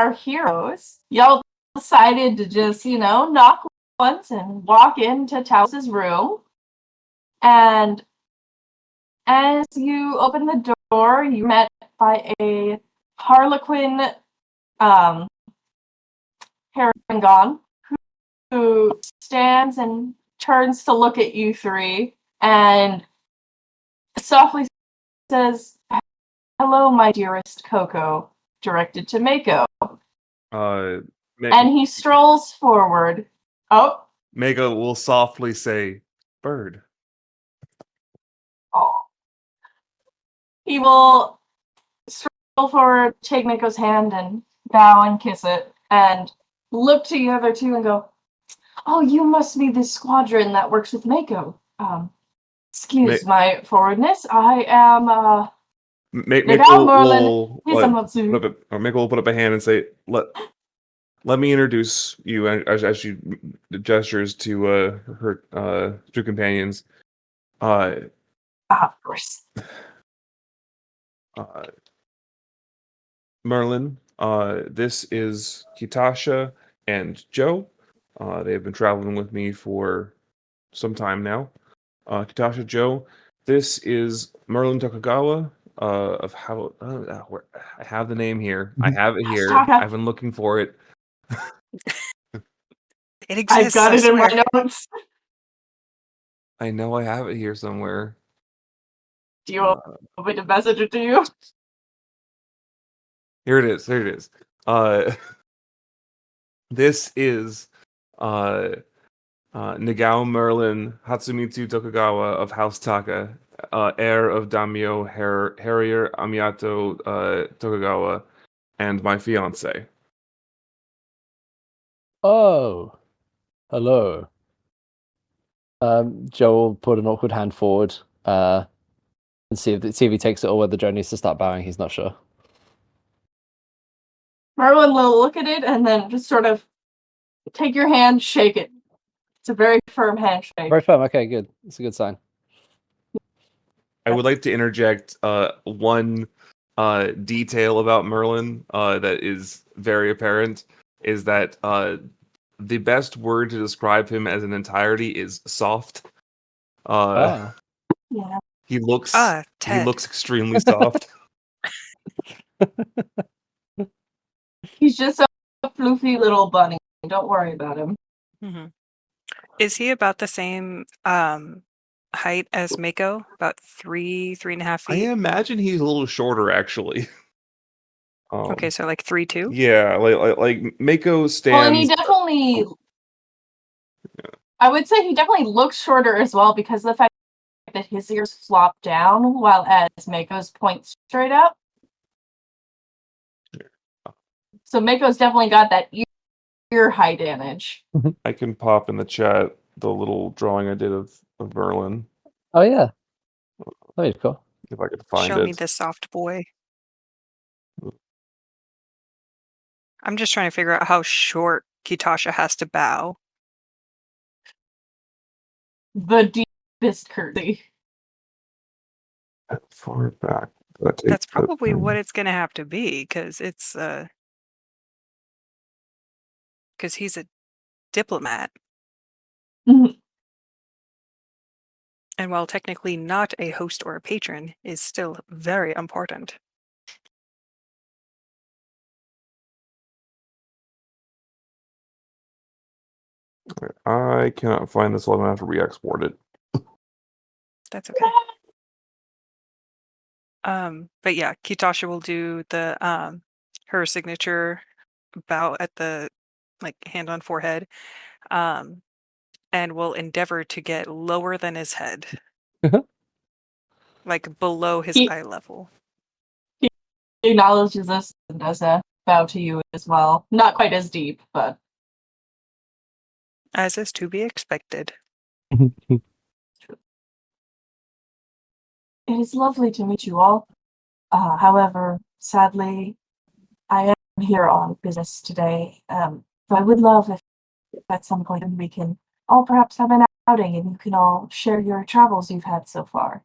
our heroes, y'all decided to just, knock once and walk into Taos's room. And as you open the door, you're met by a Harlequin Paragon who stands and turns to look at you three and softly says, "Hello, my dearest Coco," directed to Mako. And he strolls forward. Oh. Mako will softly say, "Bird." Oh. He will stroll forward, take Mako's hand, and bow and kiss it, and look to the other two and go, "Oh, you must be the squadron that works with Mako. Excuse my forwardness. I am, Mako will put up a hand and say, let me introduce you," as she gestures to her two companions. Of course. Merlin, this is Kitasha and Joe. They have been traveling with me for some time now. Kitasha, Joe, this is Merlin Tokugawa of how... I have the name here. I have it here. I've been looking for it. It exists. I've got it in my notes. I know I have it here somewhere. Do you want me to message it to you? Here it is. There it is. This is Nagao Merlin Hatsumitsu Tokugawa of House Taka, heir of Daimyo Harrier Amiyato Tokugawa, and my fiancé. Oh, hello. Joe will put an awkward hand forward and see if he takes it or whether Joe needs to start bowing. He's not sure. Merlin will look at it and then just sort of take your hand, shake it. It's a very firm handshake. Very firm. Okay, good. It's a good sign. I would like to interject one detail about Merlin that is very apparent, is that the best word to describe him as an entirety is soft. Yeah. He looks extremely soft. He's just a floofy little bunny. Don't worry about him. Mm-hmm. Is he about the same height as Mako? About 3.5 feet? I imagine he's a little shorter, actually. Okay, so like 3'2"? Yeah, like Mako stands. Well, and he definitely. Yeah. I would say he definitely looks shorter as well because of the fact that his ears flop down, while as Mako's point straight up. So Mako's definitely got that ear height advantage. I can pop in the chat the little drawing I did of Merlin. Oh yeah, that'd be cool. If I could find it. Show me the soft boy. I'm just trying to figure out how short Kitasha has to bow. The deepest curtsy. Far back. That's probably what it's going to have to be, because it's because he's a diplomat. Mm-hmm. And while technically not a host or a patron, is still very important. I cannot find this, so I'm going to have to re-export it. That's okay. But yeah, Kitasha will do the her signature bow at the hand on forehead, and will endeavor to get lower than his head, like below his eye level. He acknowledges this and does a bow to you as well. Not quite as deep, but as is to be expected. It is lovely to meet you all. However, sadly, I am here on business today. So I would love if at some point we can all perhaps have an outing and you can all share your travels you've had so far.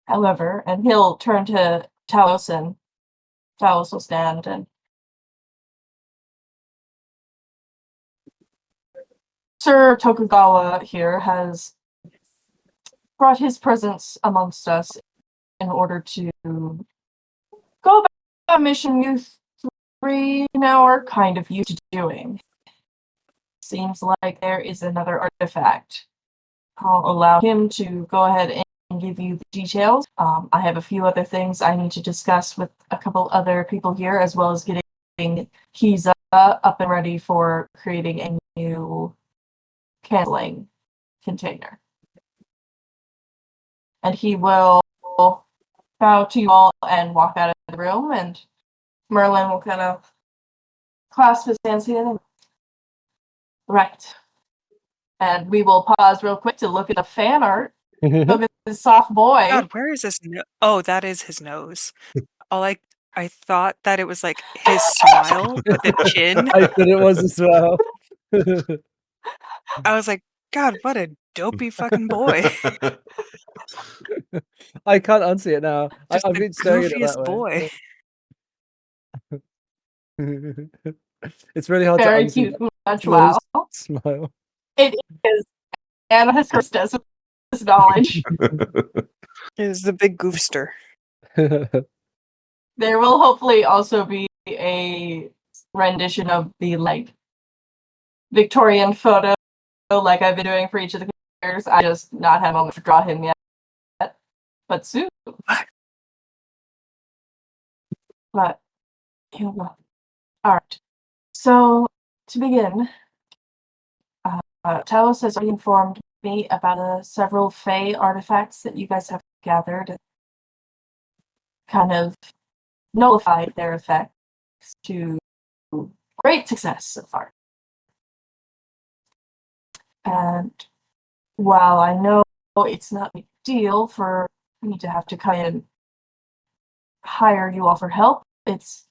However, and he'll turn to Talos and Talos will stand and Sir Tokugawa here has brought his presence amongst us in order to go about a mission you three now are kind of used to doing. Seems like there is another artifact. I'll allow him to go ahead and give you the details. I have a few other things I need to discuss with a couple other people here, as well as getting Kiza up and ready for creating a new canceling container. And he will bow to you all and walk out of the room, and Merlin will kind of clasp his hands together. Right. And we will pause real quick to look at the fan art of his soft boy. God, where is his nose? Oh, that is his nose. I thought that it was like his smile with the chin. I thought it was as well. I was like, God, what a dopey fucking boy. I can't unsee it now. Just I've the been staring at it goofiest that boy. way. It's really hard Very to unsee cute, that much closed wow. smile. It is. Anna has cursed us with this knowledge. Is the big goofster. There will hopefully also be a rendition of the Victorian photo like I've been doing for each of the characters. I just not had a moment to draw him yet. But soon. But here we go. Alright. So to begin, Talos has already informed me about several Fey artifacts that you guys have gathered and kind of nullified their effects to great success so far. And while I know it's not a big deal for me to have to kind of hire you all for help, it's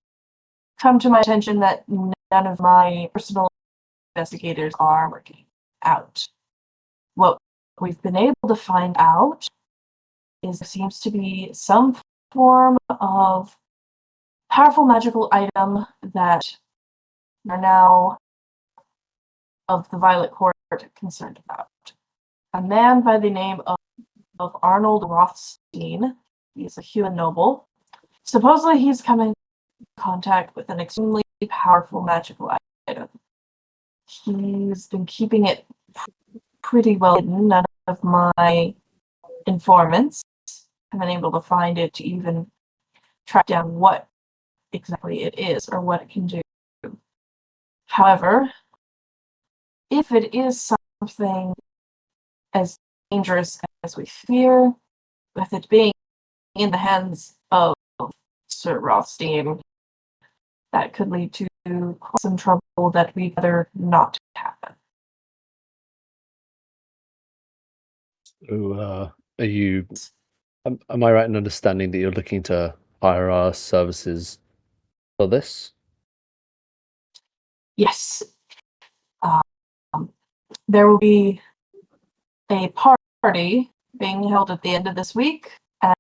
come to my attention that none of my personal investigators are working out. What we've been able to find out is there seems to be some form of powerful magical item that are now of the Violet Court concerned about. A man by the name of Arnold Rothstein, he's a human noble. Supposedly he's come in contact with an extremely powerful magical item. He's been keeping it pretty well hidden. None of my informants have been able to find it to even track down what exactly it is or what it can do. However, if it is something as dangerous as we fear, with it being in the hands of Sir Rothstein, that could lead to some trouble that we'd rather not happen. So, are you? Am I right in understanding that you're looking to hire our services for this? Yes. There will be a party being held at the end of this week, and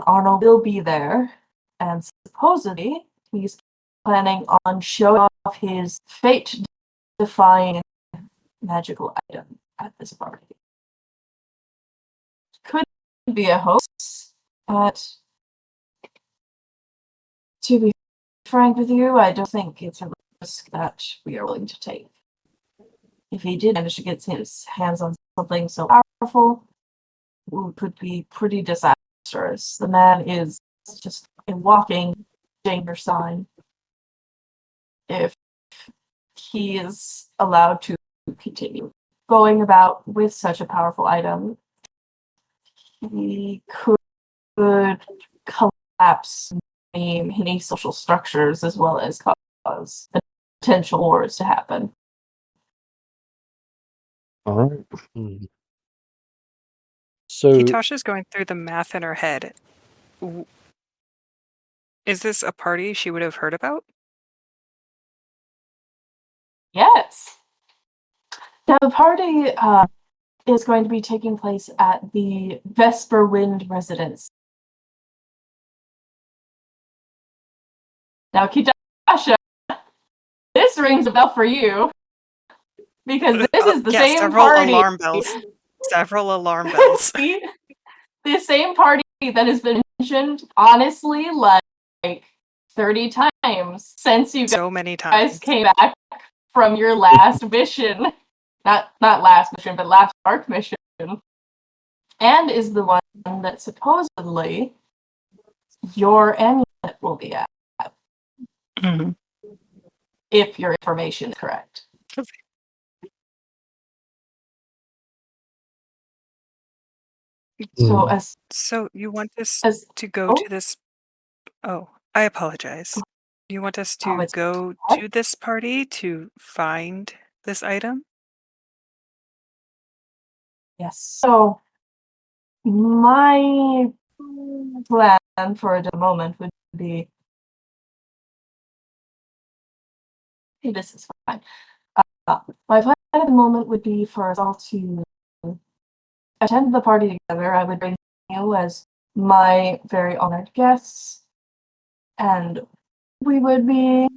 Arnold will be there, and supposedly he's planning on showing off his fate-defying magical item at this party. Could be a hoax, but to be frank with you, I don't think it's a risk that we are willing to take. If he did manage to get his hands on something so powerful, it could be pretty disastrous. The man is just a walking danger sign. If he is allowed to continue going about with such a powerful item, he could collapse many social structures as well as cause potential wars to happen. All right. So, Kitasha's going through the math in her head. Is this a party she would have heard about? Yes. Now, the party is going to be taking place at the Vesper Wind residence. Now, Kitasha, this rings a bell for you. Because this is the same several party. alarm bells. Several alarm bells. The same party that has been mentioned, honestly, like 30 times since you So many guys times. came back from your last mission. Not last mission, but last arc mission. And is the one that supposedly your amulet will be at. Mhm. If your information is correct. So as So you want us as to go oh, to this? Oh, I apologize. You want us to it's go what? to this party to find this item? Yes. So my plan for the moment would be this is fine. My plan at the moment would be for us all to attend the party together. I would bring you as my very honored guests, and we would be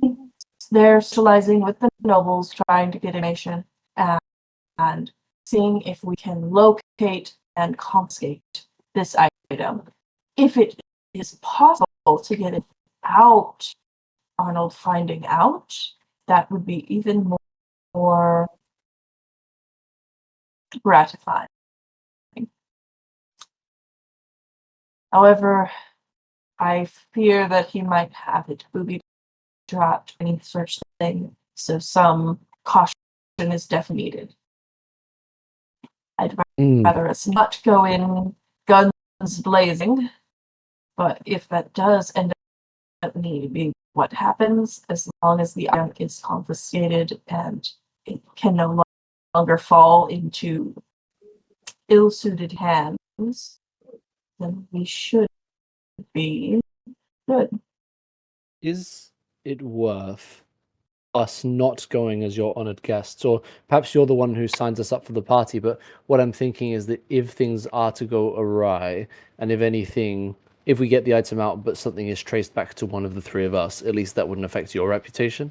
there socializing with the nobles, trying to get information and seeing if we can locate and confiscate this item. If it is possible to get it out, Arnold finding out, that would be even more gratifying. However, I fear that he might have it booby trapped, any such thing, so some caution is definitely needed. I'd rather us not go in guns blazing, but if that does end up needing to be what happens, as long as the item is confiscated and it can no longer fall into ill-suited hands, then we should be good. Is it worth us not going as your honored guests? Or perhaps you're the one who signs us up for the party, but what I'm thinking is that if things are to go awry, and if anything, if we get the item out but something is traced back to one of the three of us, at least that wouldn't affect your reputation.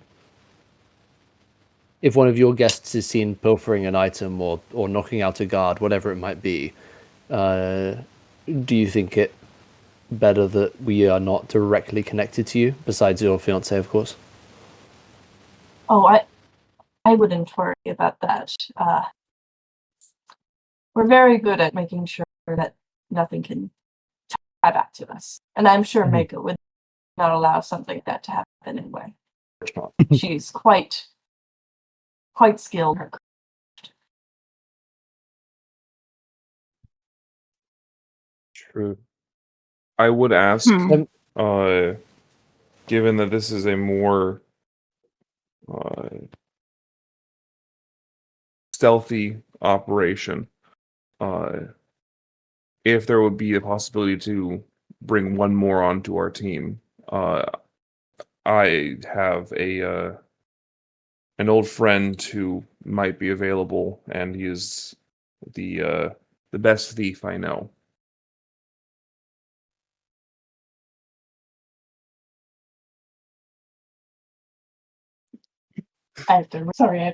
If one of your guests is seen pilfering an item or knocking out a guard, whatever it might be, do you think it better that we are not directly connected to you, besides your fiancé, of course? Oh, I wouldn't worry about that. We're very good at making sure that nothing can tie back to us. And I'm sure Mako would not allow something like that to happen anyway. She's quite skilled. True. I would ask, given that this is a more stealthy operation, if there would be a possibility to bring one more onto our team. I have an old friend who might be available, and he is the best thief I know. I have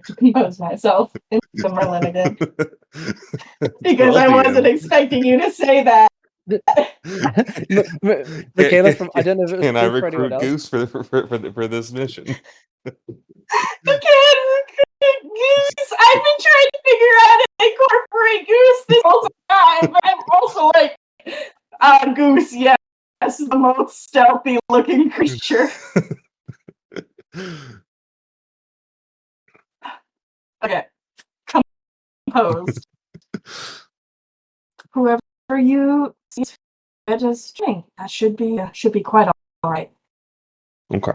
to compose myself into Merlin again. Because I wasn't expecting you to say that. Michaela from I don't know if it was Can I true for anyone recruit else. Goose for this mission? You can't recruit Goose. I've been trying to figure out how to incorporate Goose this whole time, but I'm also like, Goose, yes, the most stealthy looking creature. Okay, composed. Whoever you see fit as string, that should be quite all right. Okay.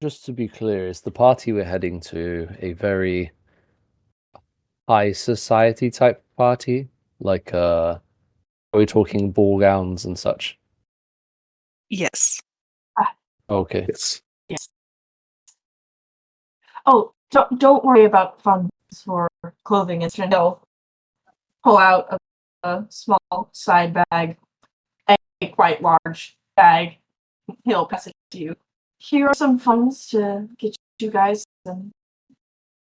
Just to be clear, is the party we're heading to a very high society type party? Like, are we talking ball gowns and such? Yes. Okay. Yes. Yes. Oh, don't worry about funds for clothing. They'll pull out a small side bag quite large bag. He'll pass it to you. Here are some funds to get you guys some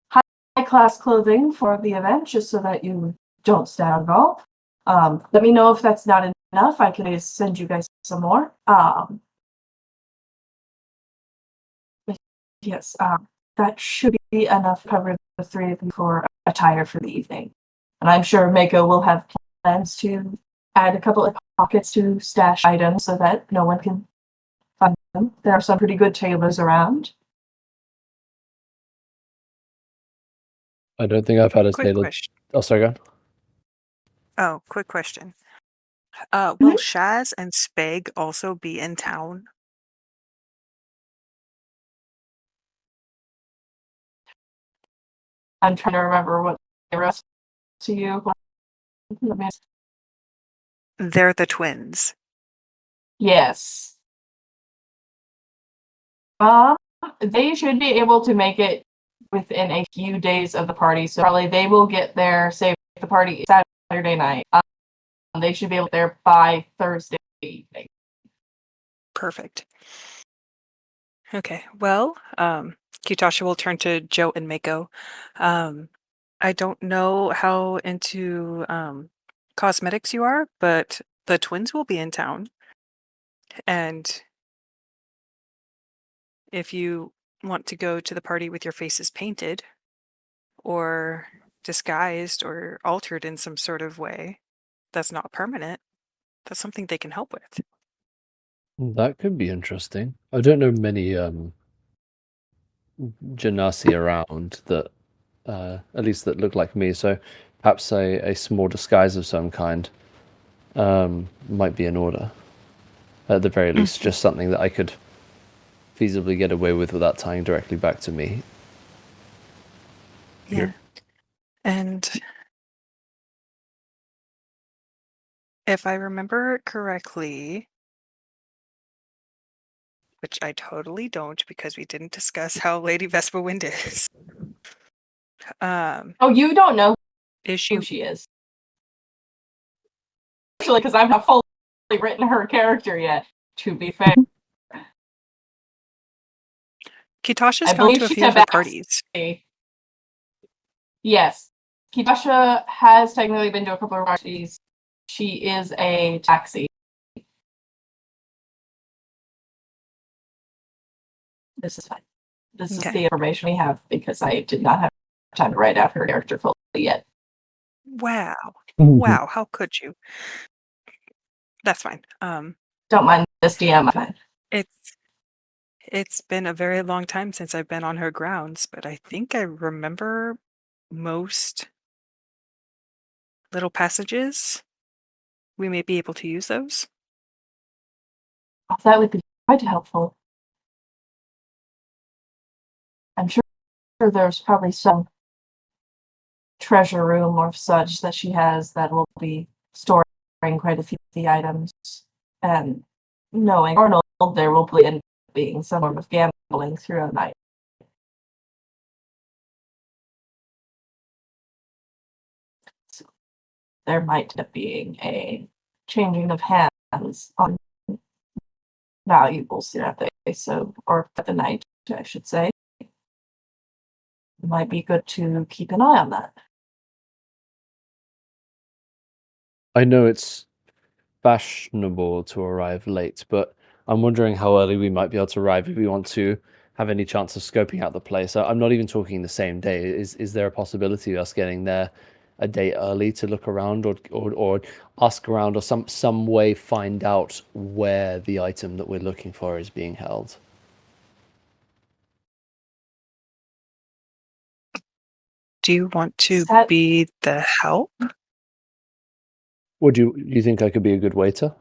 high-class clothing for the event, just so that you don't stand all. Let me know if that's not enough. I can always send you guys some more. Yes, that should be enough to cover the three of you for attire for the evening. And I'm sure Mako will have plans to add a couple of pockets to stash items so that no one can find them. There are some pretty good tailors around. I don't think I've had a Quick tailor. question. Oh, sorry, go on. Oh, quick question. Mm-hmm. Will Shaz and Speg also be in town? I'm trying to remember what the rest to you. Let me- They're the twins. Yes. They should be able to make it within a few days of the party, so probably they will get there, say the party is Saturday night. They should be able there by Thursday evening. Perfect. Okay, well, Kitasha will turn to Joe and Mako. I don't know how into cosmetics you are, but the twins will be in town. And if you want to go to the party with your faces painted or disguised or altered in some sort of way that's not permanent, that's something they can help with. That could be interesting. I don't know many genasi around that, at least that look like me. So perhaps a small disguise of some kind might be in order. At the very least, just something that I could feasibly get away with without tying directly back to me. Yeah. And if I remember correctly, which I totally don't because we didn't discuss how Lady Vespa Wind is. Oh, you don't know Is she who she is. Actually, because I've not fully written her character yet, to be fair. Kitasha's I gone believe to a she's few of the a parties. Yes. Kitasha has technically been to a couple of parties. She is a taxi. This is fine. This is Okay. the information we have because I did not have time to write out her character fully yet. Wow. Wow, how could you? That's fine. Don't mind this DM. I'm fine. It's been a very long time since I've been on her grounds, but I think I remember most little passages. We may be able to use those. Oh, that would be quite helpful. I'm sure there's probably some treasure room or such that she has that will be storing quite a few of the items. And knowing Arnold, there will end up being some form of gambling throughout the night. So there might end up being a changing of hands on valuables throughout the day, so or for the night, I should say. It might be good to keep an eye on that. I know it's fashionable to arrive late, but I'm wondering how early we might be able to arrive if we want to have any chance of scoping out the place. I'm not even talking the same day. Is there a possibility of us getting there a day early to look around or ask around or some way find out where the item that we're looking for is being held? Do you want to That- be the help? Would you think I could be a good waiter?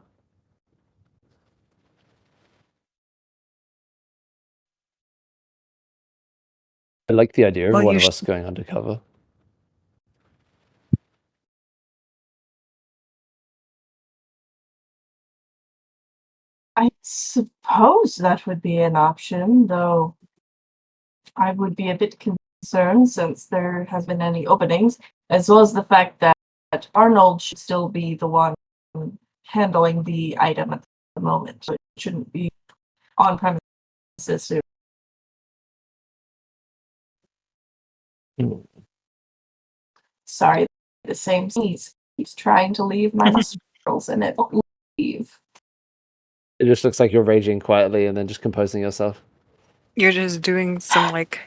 I like the idea of Well, one you of sh- us going undercover. I suppose that would be an option, though I would be a bit concerned since there has been any openings, as well as the fact that Arnold should still be the one handling the item at the moment, so it shouldn't be on premises soon. Sorry, the same sneeze keeps trying to leave my nostrils and it won't leave. It just looks like you're raging quietly and then just composing yourself. You're just doing some like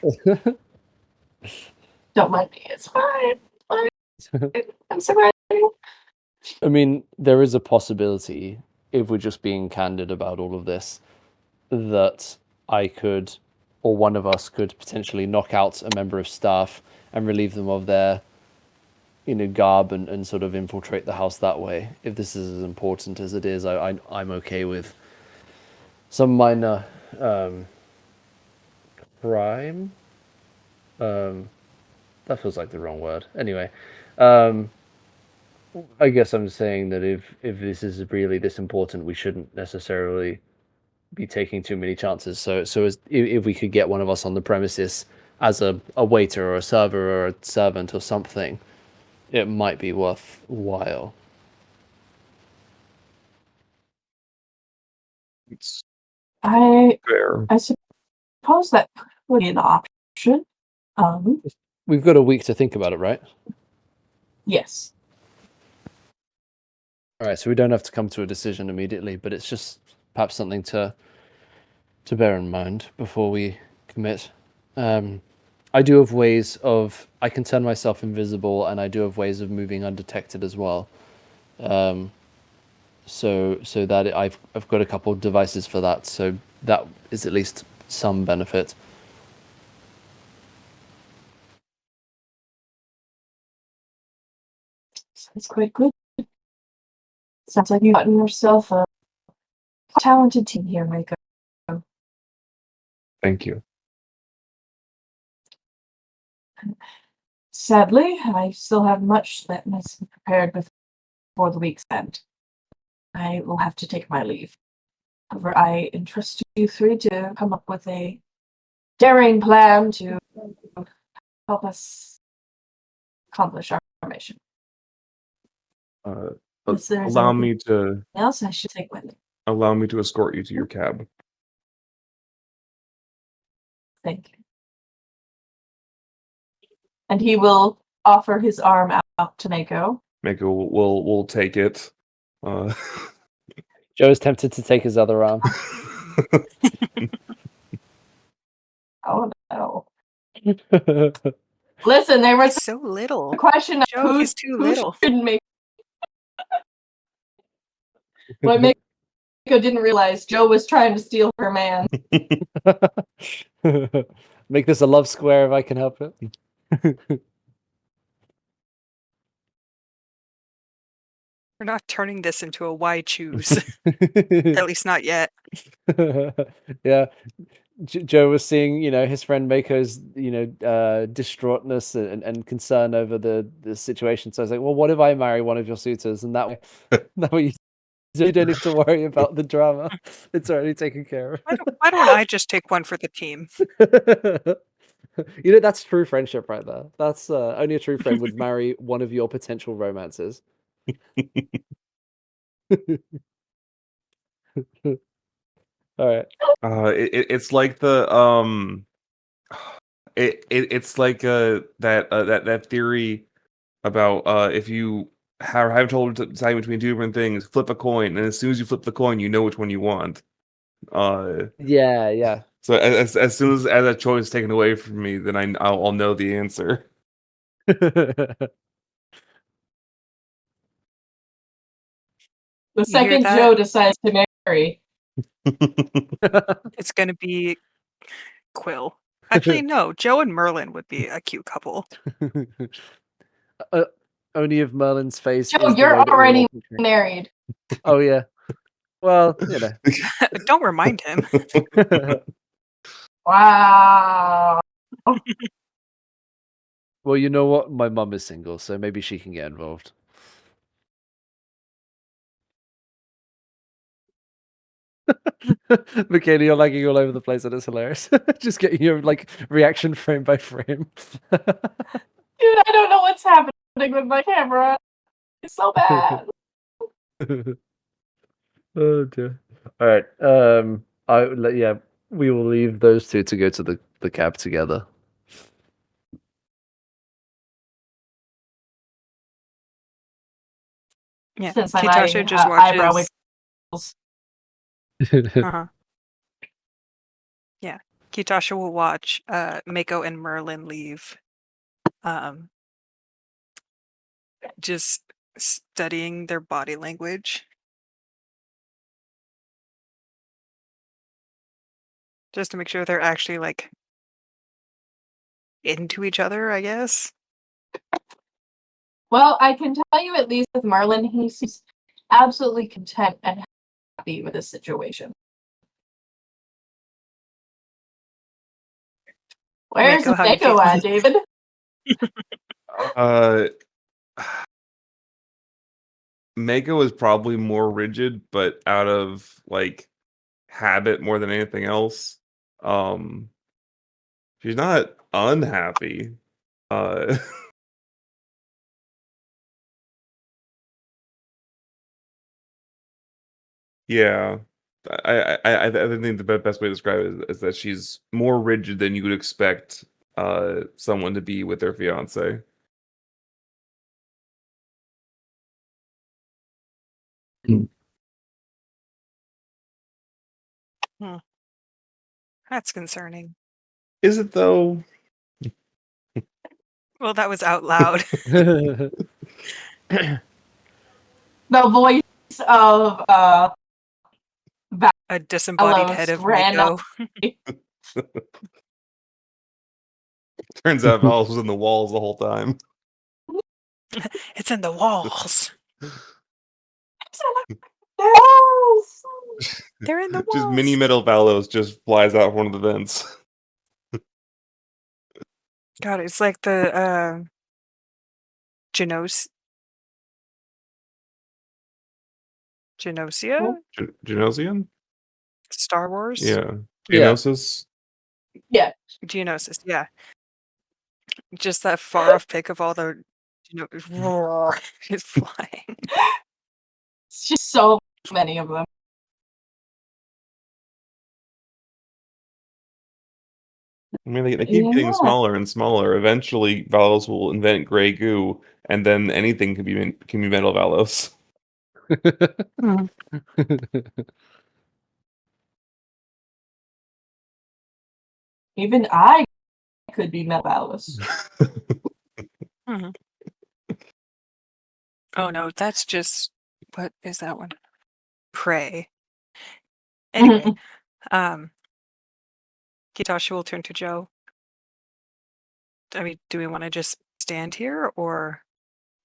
Don't mind me, it's fine. I'm surviving. I mean, there is a possibility, if we're just being candid about all of this, that I could, or one of us could potentially knock out a member of staff and relieve them of their, garb and sort of infiltrate the house that way. If this is as important as it is, I'm okay with some minor crime. That feels like the wrong word. Anyway, I guess I'm saying that if this is really this important, we shouldn't necessarily be taking too many chances. So if we could get one of us on the premises as a waiter or a server or a servant or something, it might be worthwhile. It's I fair. suppose that would be an option. We've got a week to think about it, right? Yes. All right, so we don't have to come to a decision immediately, but it's just perhaps something to bear in mind before we commit. I do have ways of I can turn myself invisible, and I do have ways of moving undetected as well. So that I've got a couple of devices for that. So that is at least some benefit. Sounds quite good. Sounds like you've gotten yourself a talented team here, Mako. Thank you. Sadly, I still have much that must be prepared before the week's end. I will have to take my leave. However, I entrust you three to come up with a daring plan to help us accomplish our mission. Unless there is Allow anything me to else I should take with me. escort you to your cab. Thank you. And he will offer his arm out to Mako. Mako will take it. Joe is tempted to take his other arm. Oh no. Listen, there was so little. a question of Joe, he's too little. should make. What Mako didn't realize, Joe was trying to steal her man. Make this a love square if I can help it. We're not turning this into a why choose. At least not yet. Yeah. Joe was seeing, his friend Mako's, distraughtness and concern over the situation. So I was like, well, what if I marry one of your suitors? And that way you don't need to worry about the drama. It's already taken care of. Why don't I just take one for the team? That's true friendship right there. That's only a true friend would marry one of your potential romances. All right. It's like the it's like that theory about if you have told to decide between two different things, flip a coin, and as soon as you flip the coin, you know which one you want. Yeah. So as soon as that choice is taken away from me, then I'll know the answer. The You hear second that? Joe decides to marry. It's going to be Quill. Actually, no. Joe and Merlin would be a cute couple. Only if Merlin's face. Joe, is the you're way that we already all portray. married. Oh yeah. Well, Don't remind him. Wow. Well, you know what? My mum is single, so maybe she can get involved. Michaela, you're lagging all over the place and it's hilarious. Just getting your reaction frame by frame. Dude, I don't know what's happening with my camera. It's so bad. Oh dear. All right. Yeah, we will leave those two to go to the cab together. Yeah, Since my Kitasha just eyebrow watches. wiggles. Uh-huh. Yeah, Kitasha will watch Mako and Merlin leave. Just studying their body language. Just to make sure they're actually like into each other, I guess. Well, I can tell you at least with Merlin, he seems absolutely content and happy with his situation. Where's Mako, how you Mako feeling? at, David? Uh, Mako is probably more rigid, but out of like habit more than anything else. Um, she's not unhappy. Uh, yeah, I think the best way to describe it is that she's more rigid than you would expect someone to be with their fiance. That's concerning. Is it though? Well, that was out loud. The voice of A disembodied head Valos of ran up. Mako. Turns out Valos was in the walls the whole time. It's in the walls. Yes! They're in the walls. Just mini metal Valos just flies out one of the vents. God, it's like the Genos Genosia? Genosian? Star Wars? Yeah. Yeah. Geonosis? Yeah. Geonosis, yeah. Just that far off pic of all the it's flying. It's just so many of them. I mean, they keep getting Yeah. smaller and smaller. Eventually, Valos will invent gray goo, and then anything can be metal Valos. Even I could be Metabalus. Mhm. Oh no, that's just what is that one? Prey. Anyway, Kitasha will turn to Joe. I mean, do we want to just stand here or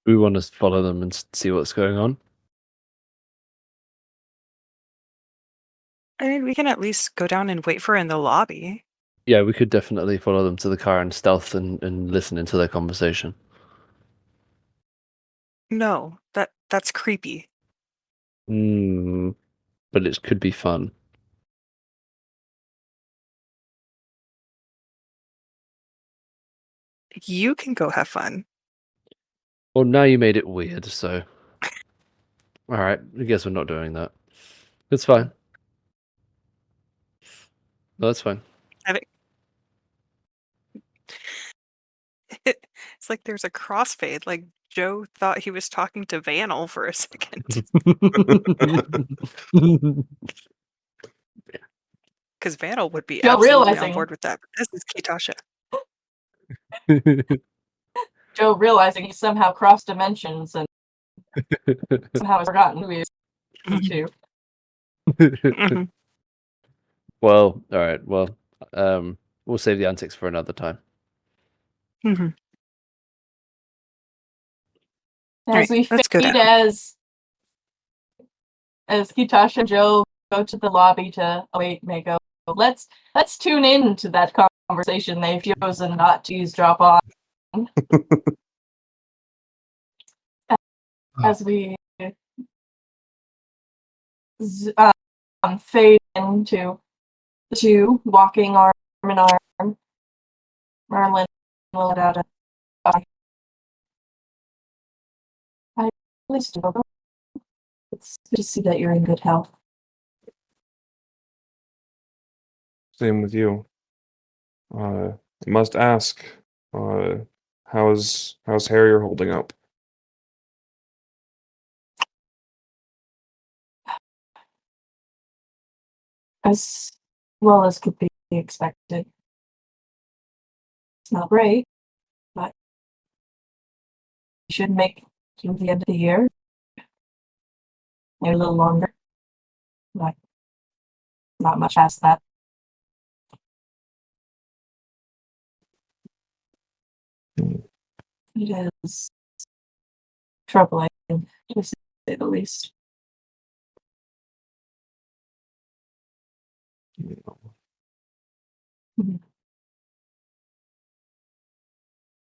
We want to follow them and see what's going on. I mean we can at least go down and wait for her in the lobby. Yeah, we could definitely follow them to the car and stealth and listen into their conversation. No, that's creepy. But it could be fun. You can go have fun. Well, now you made it weird, so. Alright, I guess we're not doing that. It's fine. No, that's fine. It's like there's a crossfade. Like Joe thought he was talking to Vanel for a second. Because Vanel would be Joe absolutely on realizing- board with that. But this is Kitasha. Joe realizing he somehow crossed dimensions and somehow has forgotten who he is too. Mhm. Well, alright, well, we'll save the antics for another time. Mhm. As Alright, we let's go fade down. as Kitasha and Joe go to the lobby to await Mako, let's tune in to that conversation they've chosen not to eavesdrop on. As we fade into the two walking arm in arm, Merlin will let out a I really still it's good to see that you're in good health. Same with you. I must ask, how's Harrier holding up? As well as could be expected. It's not great, but you should make to the end of the year. Maybe a little longer. Like, not much past that. It is troubling, to say the least.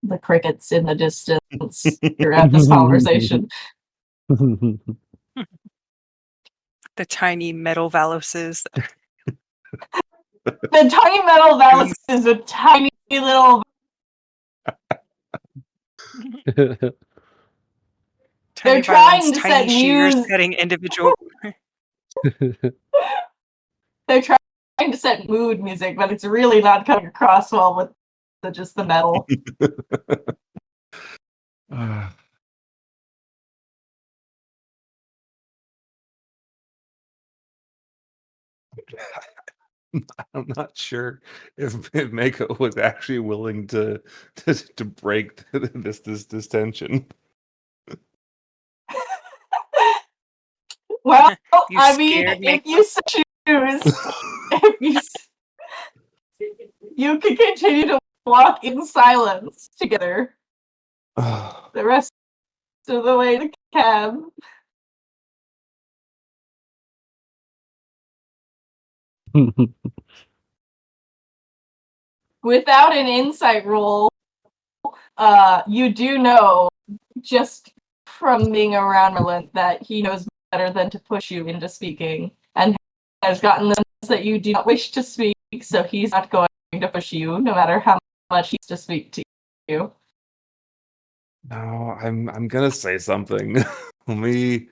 The crickets in the distance throughout this conversation. The tiny metal Valoses. The tiny metal Valis is a tiny little. Tiny trying violins, to tiny set shears news- cutting individual. They're trying to set mood music, but it's really not coming across well with just the metal. I'm not sure if Mako was actually willing to break this tension. Well, You I mean, scared if Mako? you choose, if you can continue to walk in silence together the rest of the way to cab. Without an insight roll, you do know, just from being around Merlin, that he knows better than to push you into speaking, and has gotten the sense that you do not wish to speak, so he's not going to push you, no matter how much he wants to speak to you. No, I'm gonna say something. let me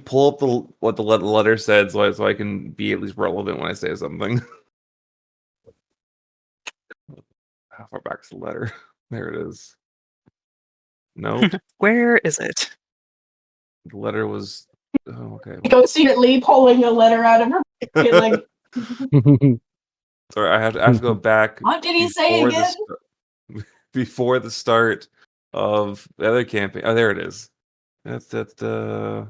pull up what the letter said so I can be at least relevant when I say something. How far back's the letter? There it is. No, Where is it? the letter was. Oh, okay. Go secretly pulling a letter out of her pocket, like, Sorry, I have to go back. what did he say before the again? before the start of the other campaign. Oh, there it is. That's that.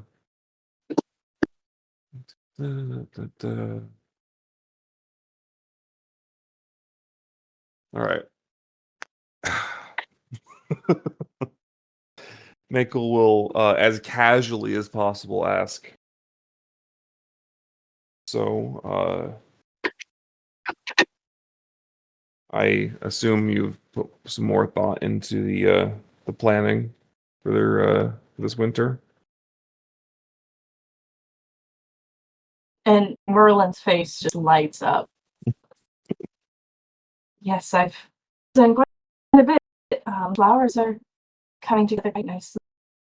All right. Michael will, as casually as possible, ask. So, I assume you've put some more thought into the planning for this winter. And Merlin's face just lights up. Yes, I've done quite a bit. Flowers are coming together quite nicely.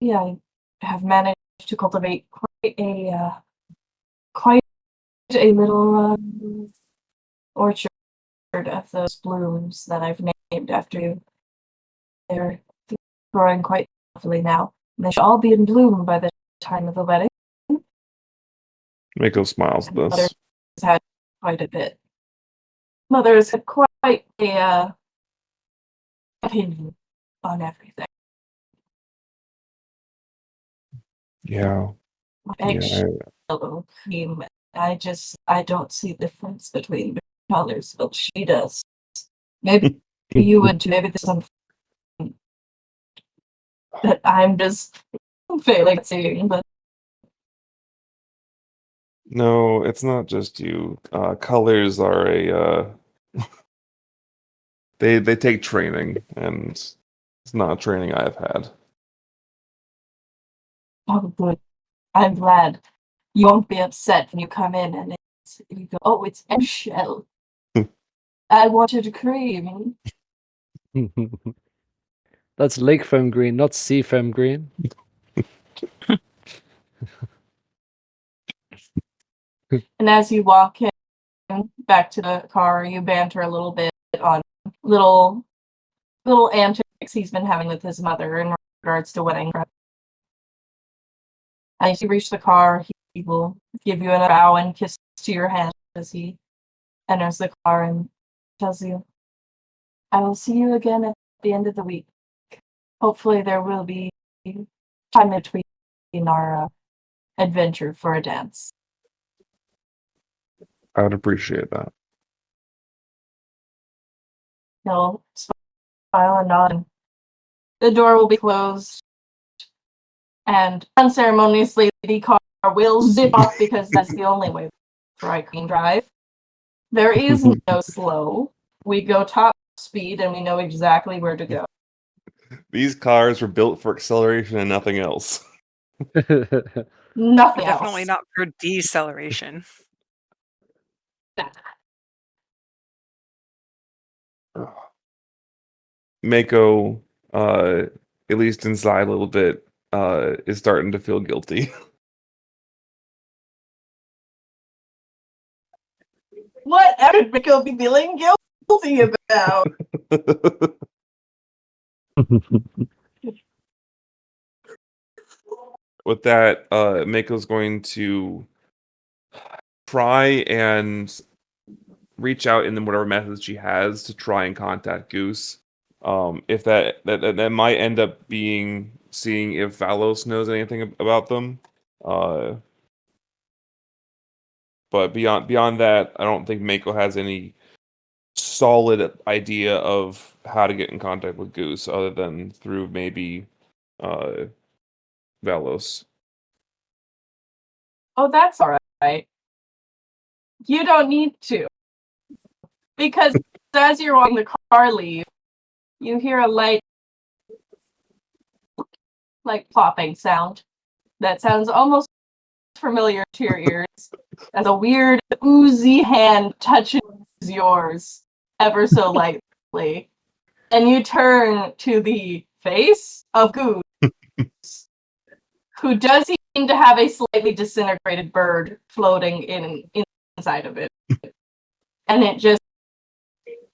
I have managed to cultivate quite a little orchard of those blooms that I've named after you. They're growing quite lovely now. And they should all be in bloom by the time of the wedding. Mako smiles at And Mother this. has had quite a bit. Mother has had quite a opinion on everything. Yeah. Eggshell cream. I don't see the difference between the colors, but she does. Maybe you would too. Maybe there's something that I'm just failing at seeing, but No, it's not just you. Colors are a they take training, and it's not a training I've had. oh good. I'm glad. You won't be upset when you come in and you go, oh, it's eggshell. I wanted cream. That's lake foam green, not sea foam green. And as you walk in, again back to the car. You banter a little bit on little antics he's been having with his mother in regards to wedding prep. As you reach the car, he will give you a bow and kiss to your hand as he enters the car and tells you, I will see you again at the end of the week. Hopefully there will be time between our adventure for a dance. I would appreciate that. He'll smile and nod. The door will be closed. And unceremoniously, the car will zip off because that's the only way for I can drive. There is no slow. We go top speed and we know exactly where to go. These cars were built for acceleration and nothing else. Nothing Definitely else. not for deceleration. Mako, at least inside a little bit, is starting to feel guilty. What would Miko be feeling guilty about? With that, Mako's going to try and reach out in whatever methods she has to try and contact Goose. If that might end up being seeing if Valos knows anything about them. But beyond that, I don't think Mako has any solid idea of how to get in contact with Goose other than through maybe Valos. Oh, that's alright. You don't need to. Because as you're watching the car leave, you hear a light, like plopping sound that sounds almost familiar to your ears as a weird oozy hand touches yours ever so lightly. And you turn to the face of Goose, who does seem to have a slightly disintegrated bird floating inside of it. And it just,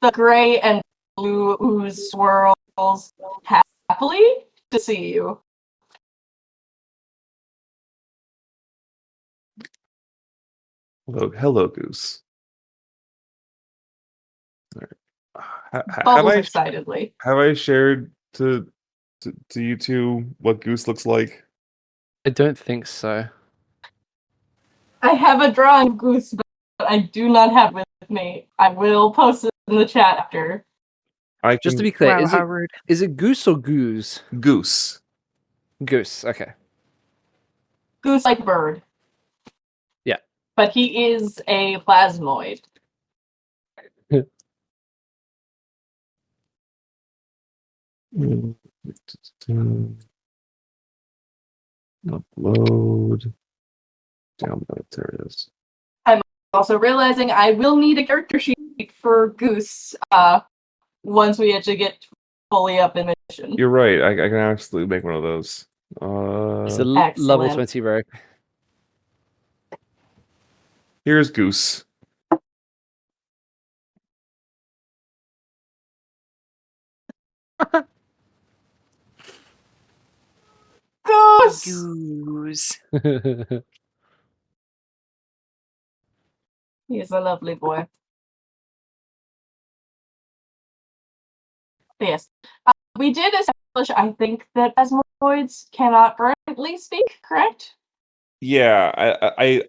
the gray and blue ooze swirls happily to see you. Hello, Goose. Bubbles excitedly. Have I shared to you two what Goose looks like? I don't think so. I have a drawing of Goose, but I do not have it with me. I will post it in the chat after. Just to be clear, Wow, how rude. is it Goose or Goose? Goose. Goose, okay. Goose like bird. Yeah. But he is a plasmoid. Upload. Download. There it is. Also realizing I will need a character sheet for Goose once we actually get fully up in mission. You're right. I can absolutely make one of those. It's a level Excellent. 20 rogue. Here's Goose. Goose! Goose. He is a lovely boy. But yes. We did establish, I think, that plasmoids cannot currently speak, correct? Yeah, I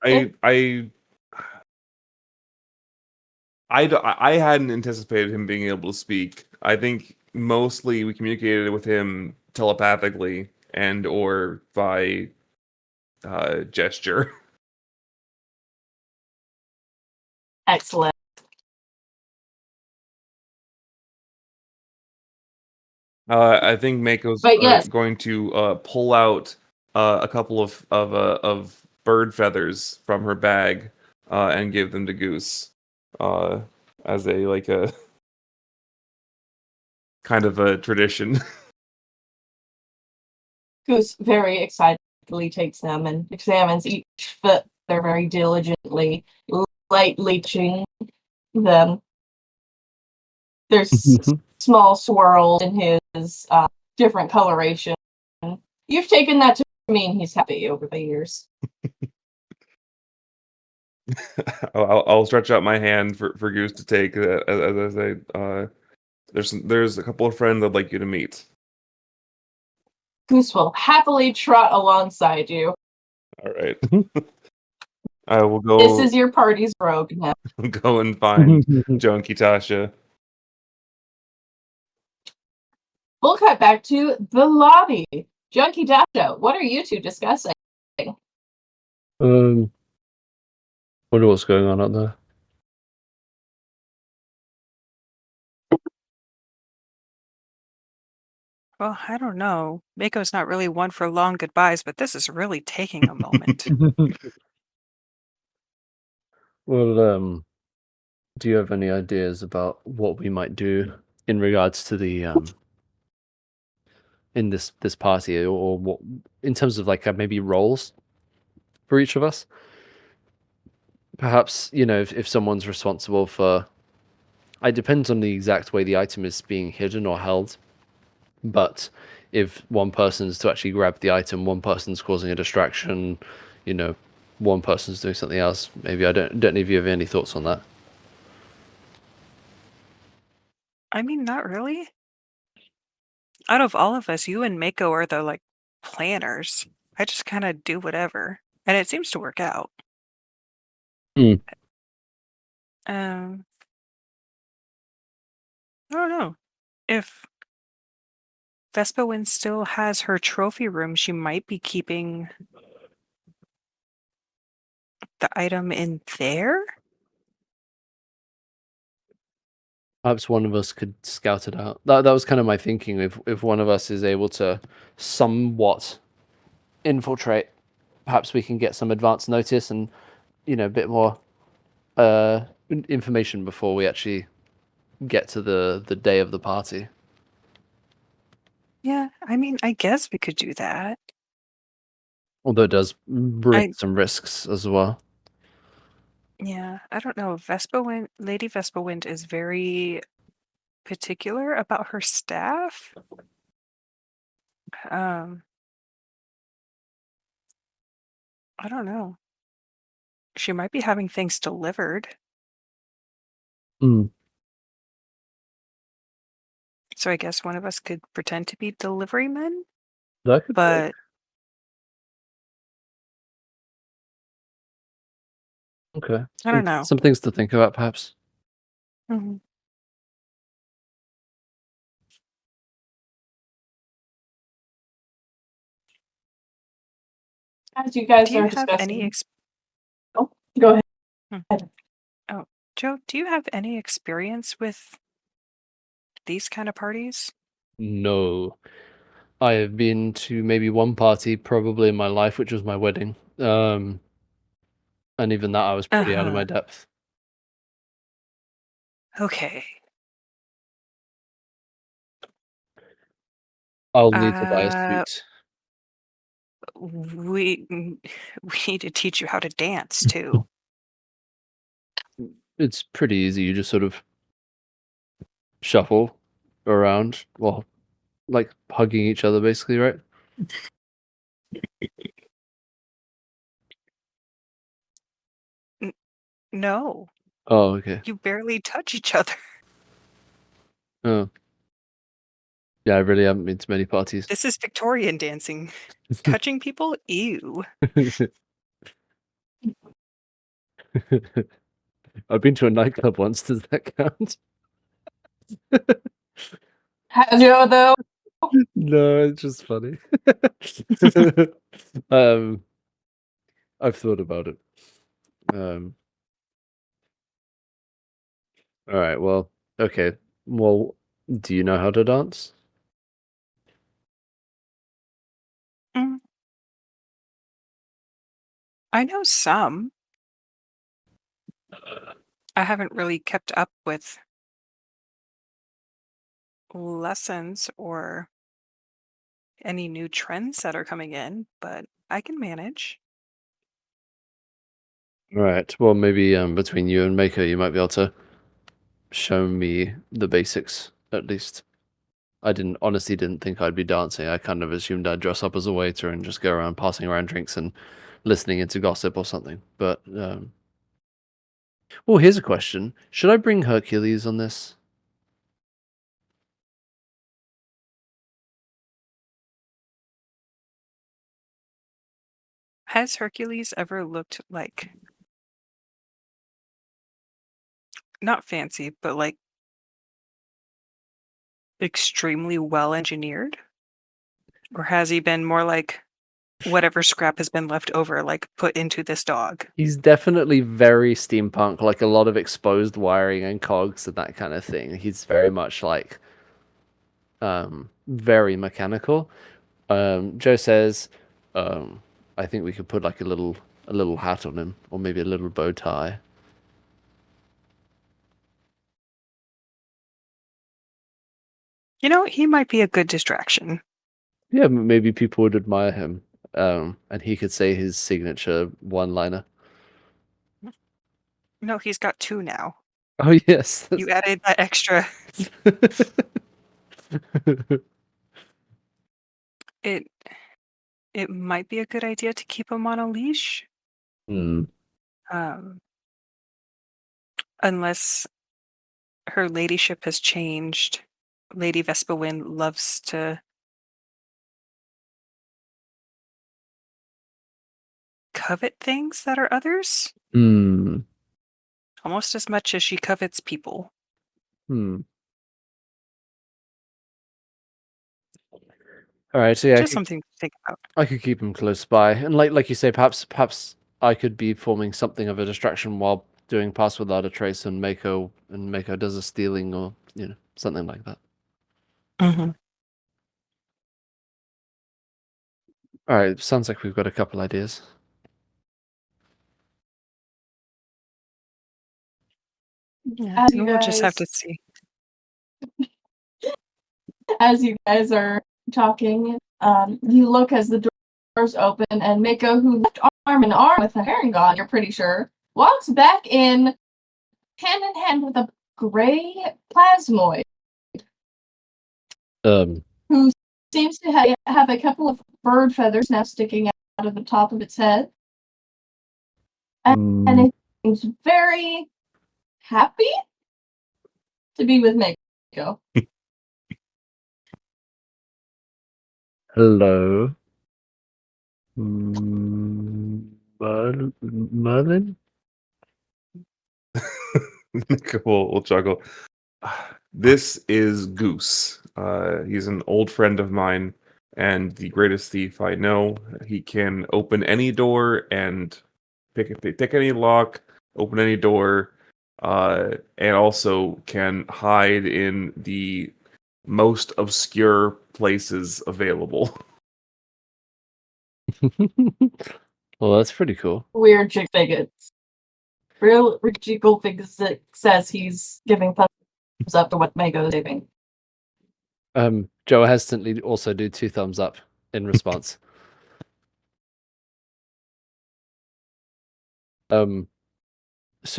hadn't anticipated him being able to speak. I think mostly we communicated with him telepathically and or by gesture. Excellent. I think Mako's But yes. going to pull out a couple of bird feathers from her bag and give them to Goose as a kind of a tradition. Goose very excitedly takes them and examines each feather very diligently, lightly touching them. There's small swirls in his different coloration. You've taken that to mean he's happy over the years. I'll stretch out my hand for Goose to take. As I say, there's a couple of friends I'd like you to meet. Goose will happily trot alongside you. All right. I will This go is your party's rogue now. go and find Joe and Kitasha. We'll cut back to the lobby. Junkie Dasho, what are you two discussing? Wonder what's going on out there. Well, I don't know. Mako's not really one for long goodbyes, but this is really taking a moment. Well, do you have any ideas about what we might do in regards to the in this party, or what in terms of like maybe roles for each of us? Perhaps, if someone's responsible for, it depends on the exact way the item is being hidden or held, but if one person's to actually grab the item, one person's causing a distraction, one person's doing something else. Maybe I don't know if you have any thoughts on that. I mean, not really. Out of all of us, you and Mako are the like planners. I just kind of do whatever, and it seems to work out. Hmm. Um, I don't know. If Vespa still has her trophy room, she might be keeping the item in there. Perhaps one of us could scout it out. That was kind of my thinking. If one of us is able to somewhat infiltrate, perhaps we can get some advance notice and a bit more information before we actually get to the day of the party. Yeah, I mean, I guess we could do that. Although it does bring I some risks as well. Yeah, I don't know. Lady Vespa is very particular about her staff. Um, I don't know. She might be having things delivered. Mm, So I guess one of us could pretend to be delivery men, that could work. but Okay. I don't know. Some things to think about, perhaps. Mhm. As you guys Do you are have any discussing. Oh, go ahead. Hmm. Oh, Joe, do you have any experience with these kind of parties? No. I have been to maybe one party probably in my life, which was my wedding. And even that I was pretty out of my Uh-huh. depth. Okay. I'll need to buy a Uh, suit. we we need to teach you how to dance too. It's pretty easy. You just sort of shuffle around while like hugging each other, basically, right? N- no, Oh, okay. you barely touch each other. Oh, yeah. I really haven't been to many parties. This is Victorian dancing. Touching people? Ew. I've been to a nightclub once. Does that count? Has you though? No, it's just funny. um, I've thought about it. Um, all right. Well, okay. Well, do you know how to dance? Mm, I know some. I haven't really kept up with lessons or any new trends that are coming in, but I can manage. Right. Well, maybe between you and Mako, you might be able to show me the basics at least. I honestly didn't think I'd be dancing. I kind of assumed I'd dress up as a waiter and just go around passing around drinks and listening into gossip or something. But well, here's a question: should I bring Hercules on this? Has Hercules ever looked like not fancy, but like extremely well engineered? Or has he been more like whatever scrap has been left over, like put into this dog? He's definitely very steampunk, like a lot of exposed wiring and cogs and that kind of thing. He's very much like very mechanical. Joe says, I think we could put like a little hat on him, or maybe a little bow tie. You know, he might be a good distraction. Yeah, maybe people would admire him. And he could say his signature one-liner. No, he's got two now. Oh yes. You added that extra. It it might be a good idea to keep him on a leash. Hmm. Um, unless her ladyship has changed. Lady Vespa loves to covet things that are others Hmm. almost as much as she covets people. Hmm. All right, so yeah, Just something to think about. I could keep him close by, and like you say, perhaps I could be forming something of a distraction while doing pass without a trace, and Mako does a stealing or something like that. Mm-hmm. All right, sounds like we've got a couple ideas. Yeah, As and you we'll just have guys to see. as you guys are talking, you look as the doors open, and Mako, who left arm in arm with a herring god, you're pretty sure, walks back in hand with a gray plasmoid Um, who seems to have a couple of bird feathers now sticking out of the top of its head. And it seems very happy to be with Mako. hello, Merlin. We'll chuckle. This is Goose. He's an old friend of mine and the greatest thief I know. He can open any door and pick any lock, open any door, and also can hide in the most obscure places available. Well, that's pretty cool. Weird chick bigots. Real jiggle figures says he's giving thumbs up to what Mako is doing. Joe hesitantly also do 2 thumbs up in response. So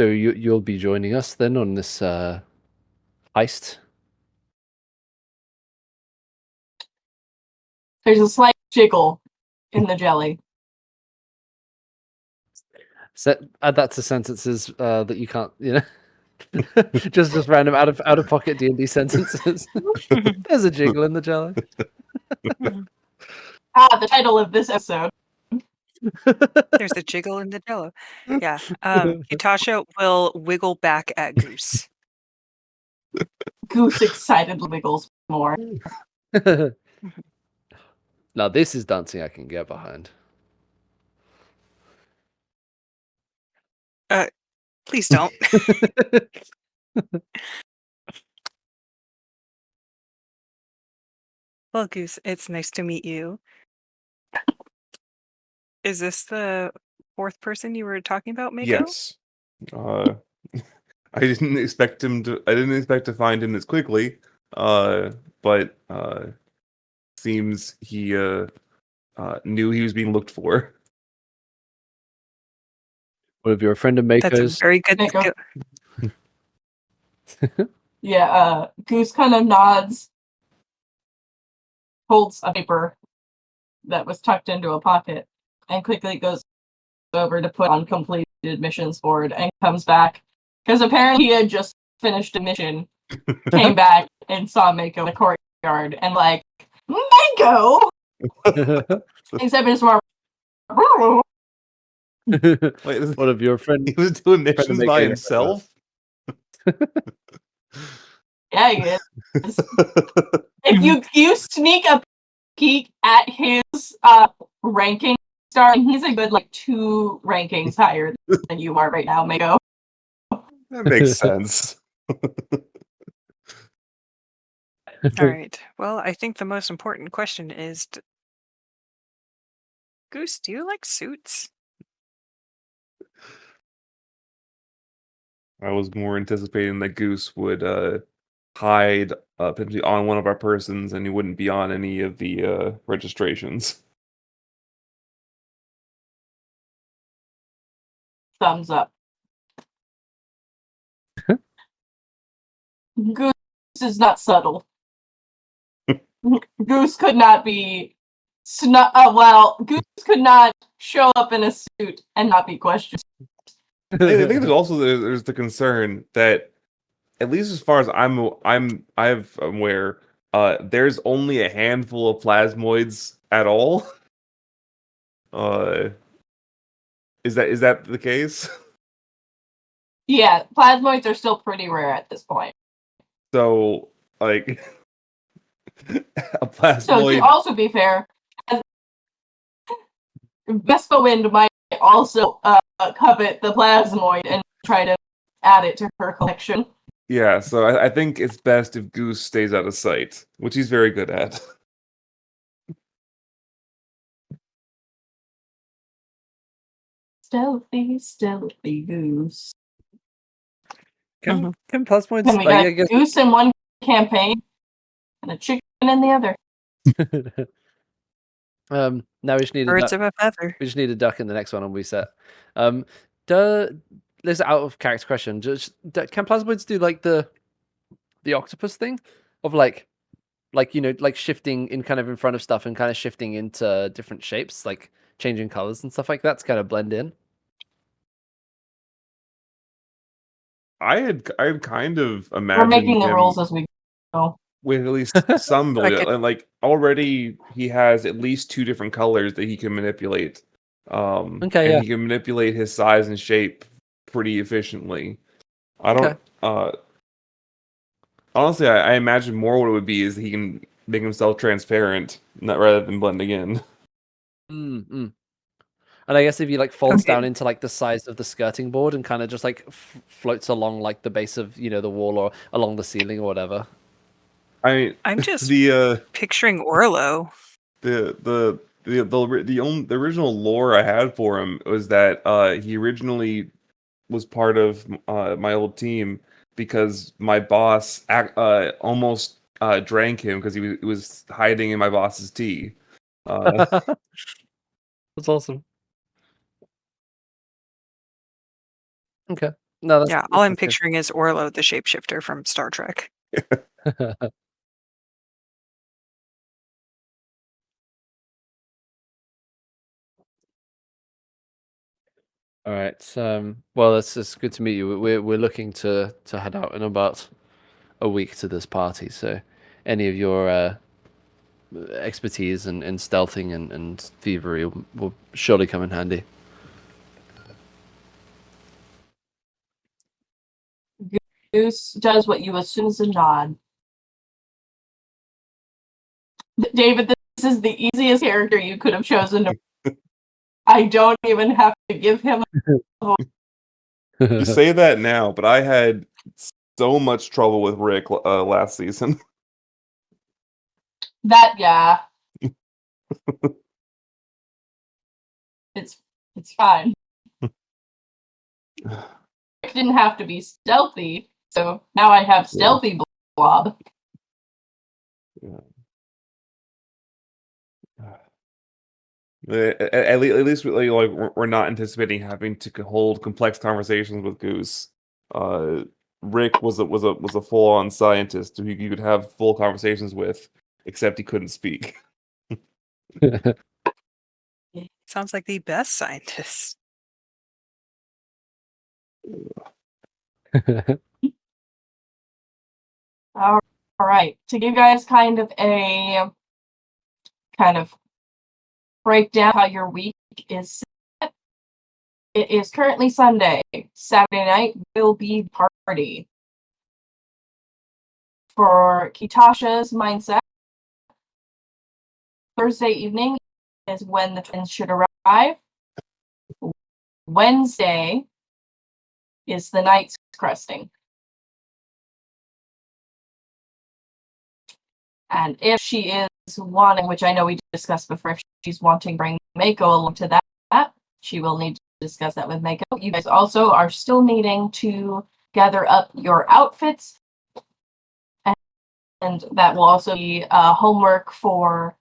you'll be joining us then on this heist? There's a slight jiggle in the jelly. Add that to sentences that you can't, just random out of pocket D&D sentences. There's a jiggle in the jelly. The title of this episode. There's a jiggle in the jello. Yeah. Utasha will wiggle back at Goose. Goose excitedly wiggles more. Now this is dancing I can get behind. Please don't. Well, Goose, it's nice to meet you. Is this the fourth person you were talking about, Mako? Yes. I didn't expect to find him this quickly. But seems he knew he was being looked for. What if you're a friend of That's a Mako's? very good Mako. skill. Yeah, Goose kind of nods, holds a paper that was tucked into a pocket, and quickly goes over to put on completed missions board and comes back. Because apparently he had just finished a mission, came back and saw Mako in the courtyard and like, Mako! Except it's more. Wait, What if you're a friend? he was doing missions make by any effort, though. himself? Yeah, he is. If you sneak a peek at his ranking star, and he's a good like 2 rankings higher than you are right now, Mako. That makes sense. All right. Well, I think the most important question is, Goose, do you like suits? I was more anticipating that Goose would hide potentially on one of our persons, and he wouldn't be on any of the registrations. Thumbs up. Goose is not subtle. Goose could not be Goose could not show up in a suit and not be questioned. I think there's also there's the concern that, at least as far as I'm aware, there's only a handful of plasmoids at all. Is that the case? Yeah, plasmoids are still pretty rare at this point. So, like, a So to plasmoid. also be fair, Vespa Wind might also covet the plasmoid and try to add it to her collection. Yeah, so I think it's best if Goose stays out of sight, which he's very good at. Stealthy, stealthy Goose. Can plasmoids? Then we Like, got I guess. Goose in one campaign and a chicken in the other. Now we just need a Birds duck. of a feather. We just need a duck in the next one, and we set. This is out of character question. Can plasmoids do like the octopus thing of like like shifting in kind of in front of stuff and kind of shifting into different shapes, like changing colors and stuff like that to kind of blend in? I had kind of We're imagined making the him rules as we go. with at least some ability. Okay. Like, already he has at least 2 different colors that he can manipulate. Okay, and yeah. he can manipulate his size and shape pretty efficiently. I don't honestly, I imagine more what it would be is he can make himself transparent, not rather than blending in. Mm-mm. And I guess if he like folds Okay. down into like the size of the skirting board and kind of just like floats along like the base of the wall or along the ceiling or whatever. I mean, I'm just the picturing Orlo. the original lore I had for him was that he originally was part of my old team because my boss almost drank him because he was hiding in my boss's tea. That's awesome. Okay. No, that's Yeah, all I'm that's good. picturing is Orlo, the shapeshifter from Star Trek. All right. Well, it's good to meet you. We're looking to head out in about a week to this party. So, any of your expertise in stealthing and thievery will surely come in handy. Goose does what you assume is a nod. David, this is the easiest character you could have chosen to. I don't even have to give him You say that now, but I had so much trouble with Rick last season. that. Yeah, it's fine. It didn't have to be stealthy, so now I have stealthy blob. At least we're not anticipating having to hold complex conversations with Goose. Rick was a full on scientist who you could have full conversations with, except he couldn't speak. Sounds like the best scientist. All right. To give you guys kind of a breakdown how your week is set, it is currently Sunday. Saturday night will be party. For Kitasha's mindset, Thursday evening is when the twins should arrive. Wednesday is the night's cresting. And if she is wanting, which I know we discussed before, if she's wanting to bring Mako along to that, she will need to discuss that with Mako. You guys also are still needing to gather up your outfits. And that will also be homework for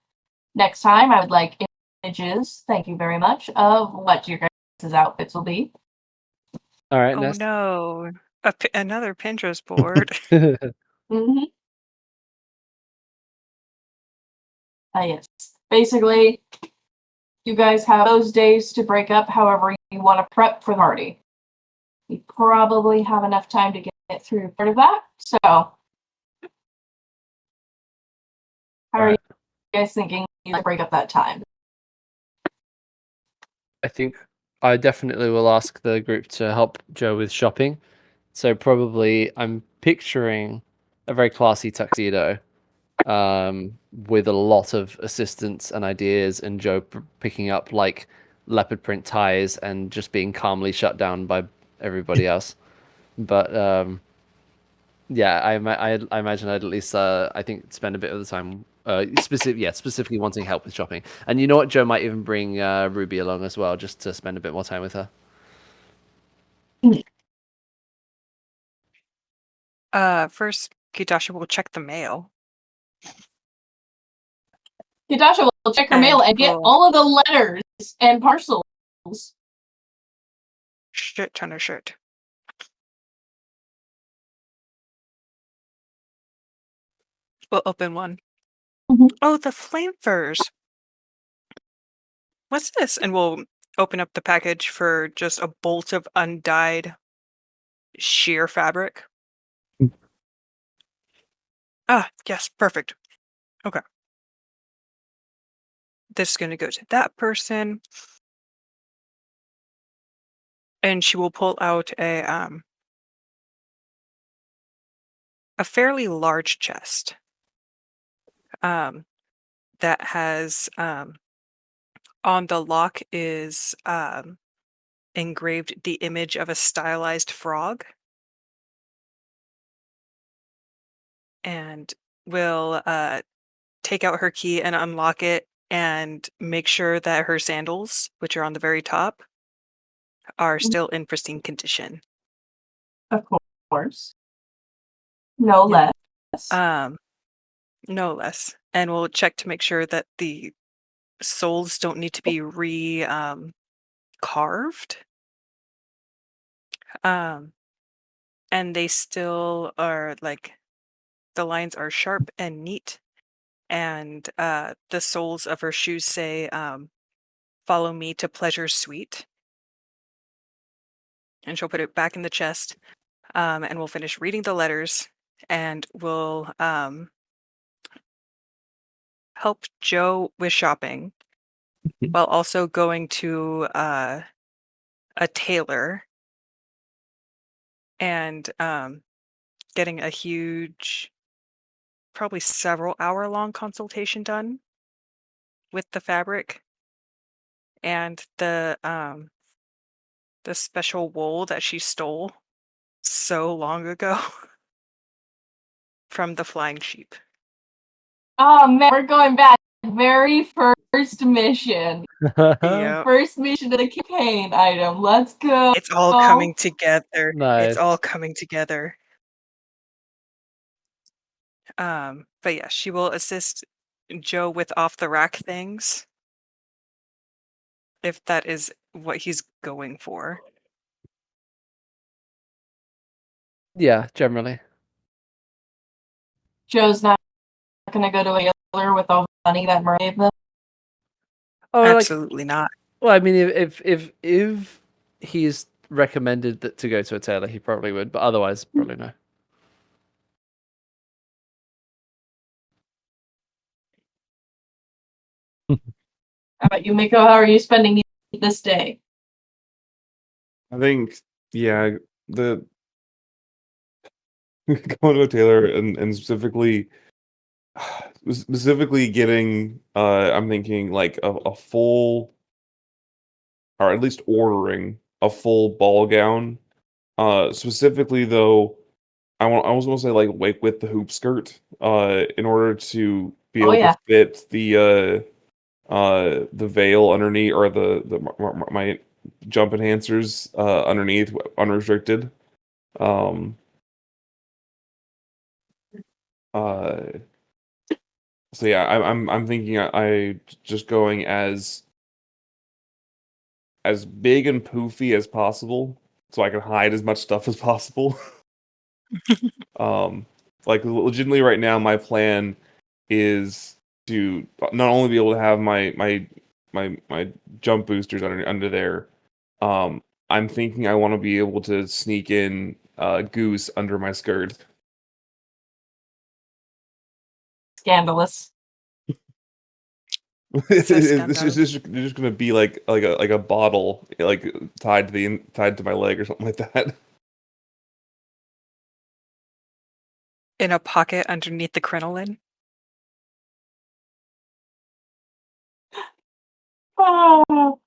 next time. I would like images, thank you very much, of what your guys' outfits will be. All right, Oh Ness. no, another Pinterest board. Mm-hmm. Yes. Basically, you guys have those days to break up however you want to prep for the party. You probably have enough time to get through part of that. So, how are you guys thinking you break up that time? I think I definitely will ask the group to help Joe with shopping. So probably I'm picturing a very classy tuxedo, with a lot of assistance and ideas, and Joe picking up like leopard print ties and just being calmly shut down by everybody else. But yeah, I imagine I'd at least I think spend a bit of the time specifically wanting help with shopping. And you know what, Joe might even bring Ruby along as well, just to spend a bit more time with her. First, Kitasha will check the mail. Kitasha will check her And mail and get we'll- all of the letters and parcels. Shit ton of shit. We'll open one. Mhm. Oh, the flamers. What's this? And we'll open up the package for just a bolt of undyed sheer fabric. Ah, yes, perfect. Okay. This is going to go to that person. And she will pull out a fairly large chest that has on the lock is engraved the image of a stylized frog, and will take out her key and unlock it and make sure that her sandals, which are on the very top, are still in pristine condition. Of course. No Yep. less. No less. And we'll check to make sure that the soles don't need to be carved. And they still are like the lines are sharp and neat. And the soles of her shoes say, "Follow me to Pleasure Suite." And she'll put it back in the chest. And we'll finish reading the letters, and we'll help Joe with shopping while also going to a tailor and getting a huge, probably several hour long consultation done with the fabric and the special wool that she stole so long ago from the flying sheep. Oh man, we're going back. Very first mission. Yeah. First mission of the campaign item. Let's go. It's all coming together. Nice. It's all coming together. But yeah, she will assist Joe with off the rack things. if that is what he's going for. Yeah, generally. Joe's not going to go to a tailor with all the money that Murray gave them. Oh, Absolutely not. well, I mean, if he's recommended that to go to a tailor, he probably would, but otherwise, probably no. How about you, Mako? How are you spending this day? I think, yeah, the going to a tailor and specifically getting I'm thinking like a full, or at least ordering a full ball gown. Specifically though, I was gonna say like with the hoop skirt, in order to be Oh, able yeah. to fit the veil underneath, or my jump enhancers underneath unrestricted. Um uh so yeah, I'm thinking I just going as big and poofy as possible so I can hide as much stuff as possible. Um, like legitimately right now, my plan is to not only be able to have my jump boosters under there. I'm thinking I want to be able to sneak in Goose under my skirt. Scandalous. This So is scandal. just gonna be like a bottle like tied to my leg or something like that. In a pocket underneath the crinoline. Oh,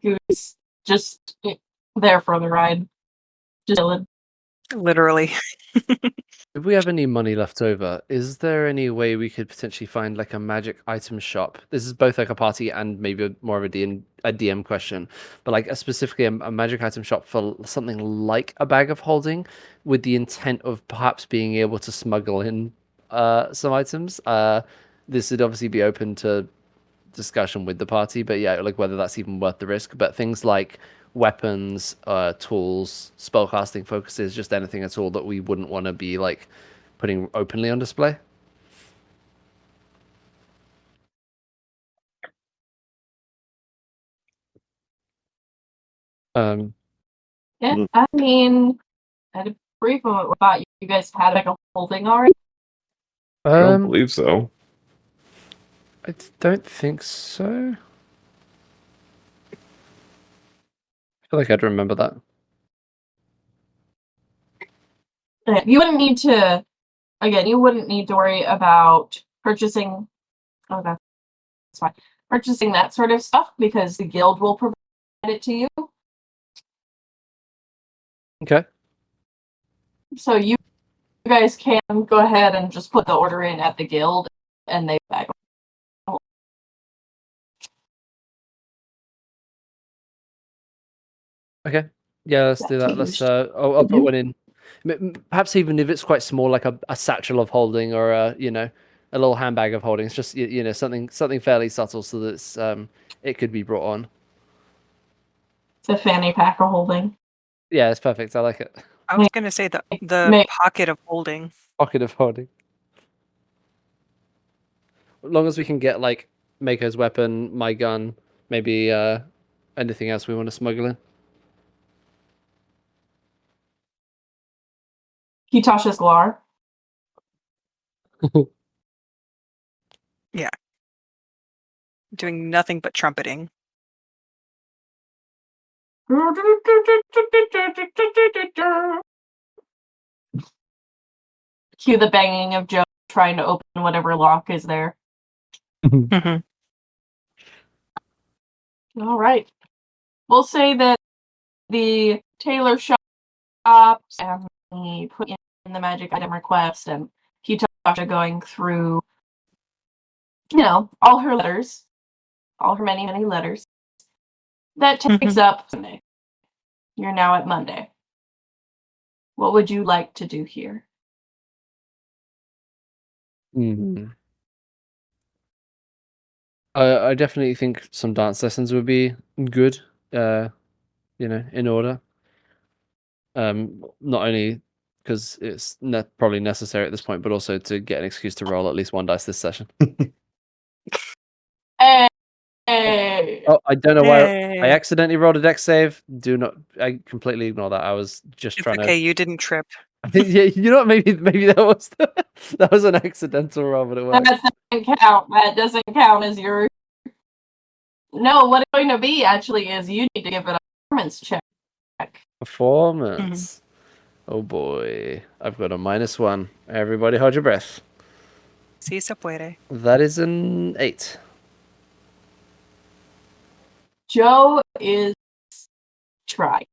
Goose. Just there for the ride. Just chilling. Literally. If we have any money left over, is there any way we could potentially find like a magic item shop? This is both like a party and maybe more of a DM question, but like specifically a magic item shop for something like a bag of holding, with the intent of perhaps being able to smuggle in some items. This would obviously be open to discussion with the party, but yeah, like whether that's even worth the risk. But things like weapons, tools, spellcasting focuses, just anything at all that we wouldn't want to be like putting openly on display. Um, Yeah, I mean, I had a brief moment about you guys had like a holding already. I don't um, believe so. I don't think so. I feel like I'd remember that. You wouldn't need to, again, you wouldn't need to worry about purchasing, oh, that's fine, purchasing that sort of stuff because the guild will provide it to you. Okay. So you guys can go ahead and just put the order in at the guild and they bag. Okay. Yeah, let's do that. Let's. I'll put one in. Perhaps even if it's quite small, like a satchel of holding, or a little handbag of holding. It's just something fairly subtle, so that it could be brought on. It's a fanny pack of holding. Yeah, it's perfect. I like it. I was gonna say the May- pocket of holding. Pocket of holding. As long as we can get like Mako's weapon, my gun, maybe anything else we want to smuggle in. Kitasha's Lar. Yeah. Doing nothing but trumpeting. Cue the banging of Joe trying to open whatever lock is there. Mhm. All right. We'll say that the tailor shops and we put in the magic item request and Kitasha going through, all her letters, all her many, many letters. That takes up Sunday. You're now at Monday. What would you like to do here? Mhm. I definitely think some dance lessons would be good. In order. Not only because it's probably necessary at this point, but also to get an excuse to roll at least one dice this session. Hey. Oh, I don't know why I Yay. accidentally rolled a dex save. I completely ignore that. I was just It's trying okay, you didn't trip. to. Yeah, you know what? Maybe that was that was an accidental roll, but it That worked. doesn't count. That doesn't count as your. No, what it's going to be actually is you need to give it a performance check. Performance. Oh boy, I've got a -1. Everybody, hold your breath. Si se puede. That is an 8. Joe is trying.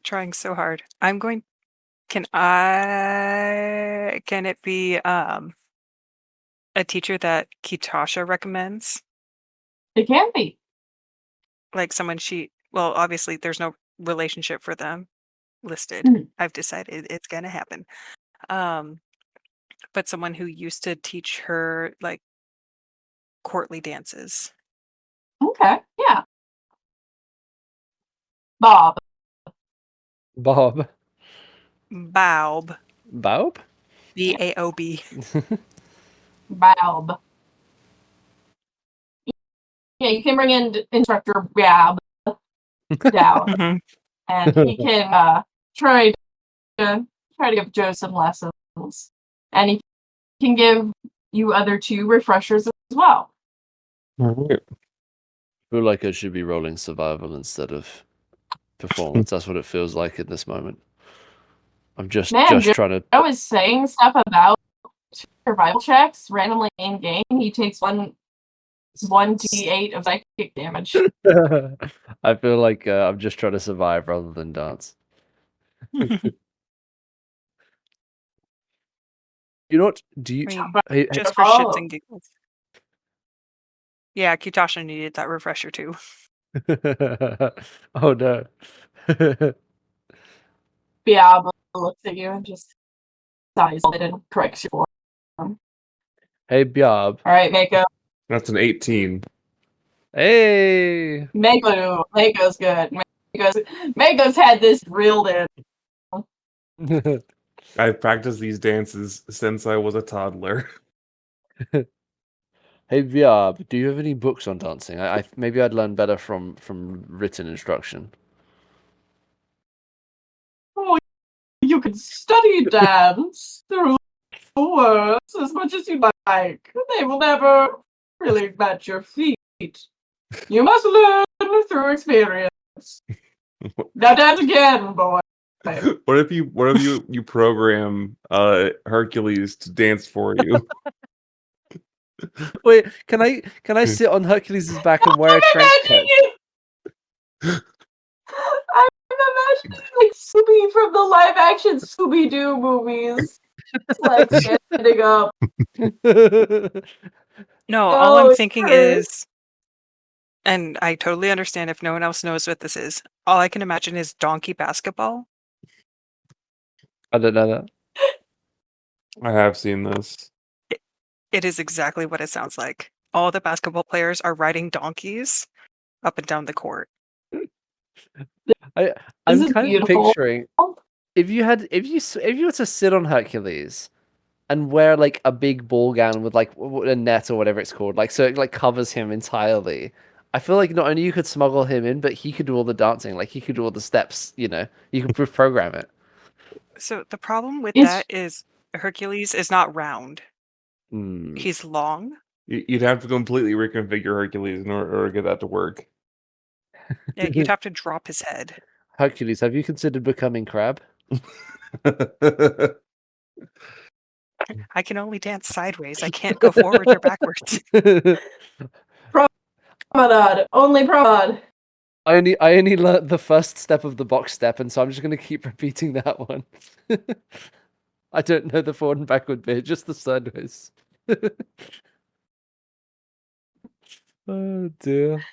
Trying so hard. Can it be a teacher that Kitasha recommends? It can be. Like someone well, obviously there's no relationship for them listed. Mhm. I've decided it's gonna happen. But someone who used to teach her like courtly dances. Okay, yeah. Bob. Bob. Baub. Bob? BAOB. Bob. Yeah, you can bring in instructor Bob down, Mhm. and he can try to give Joe some lessons, and he can give you other 2 refreshers as well. Alright. I feel like I should be rolling survival instead of performance. That's what it feels like in this moment. I'm just Man, trying to. Joe is saying stuff about survival checks randomly in game. He takes 1d8 of psychic damage. I feel like I'm just trying to survive rather than dance. You know what? Do you? I mean, Hey, just for shits and giggles. Yeah, Kitasha needed that refresher too. Oh no. Bob looks at you and just sighs a bit and corrects you for him. Hey, Bjarb. All right, Mako. That's an 18. Hey. Mako's good. Mako's had this drilled in. I've practiced these dances since I was a toddler. Hey, Bjarb. Do you have any books on dancing? Maybe I'd learn better from written instruction. Oh, you can study dance through words as much as you like. They will never really match your feet. You must learn through experience. Now dance again, boy. What if you program Hercules to dance for you? Wait, can I sit on Hercules' back and wear a trench coat? I'm imagining like Scooby from the live action Scooby Doo movies. It's like standing up. No, all I'm Oh, thinking Chris. is, and I totally understand if no one else knows what this is. All I can imagine is donkey basketball. I don't know that. I have seen this. It is exactly what it sounds like. All the basketball players are riding donkeys up and down the court. This I'm is kind of beautiful. picturing if you were to sit on Hercules and wear like a big ball gown with like a net or whatever it's called, like so it like covers him entirely. I feel like not only you could smuggle him in, but he could do all the dancing. Like he could do all the steps. You could program it. So the problem with It's that is Hercules is not round. Hmm. He's long. You'd have to completely reconfigure Hercules in order to get that to work. Yeah, you'd have to drop his head. Hercules, have you considered becoming Crab? I can only dance sideways. I can't go forward or backwards. promenade. Only promenade. I only learned the first step of the box step, and so I'm just going to keep repeating that one. I don't know the forward and backward bit, just the sideways. Oh dear.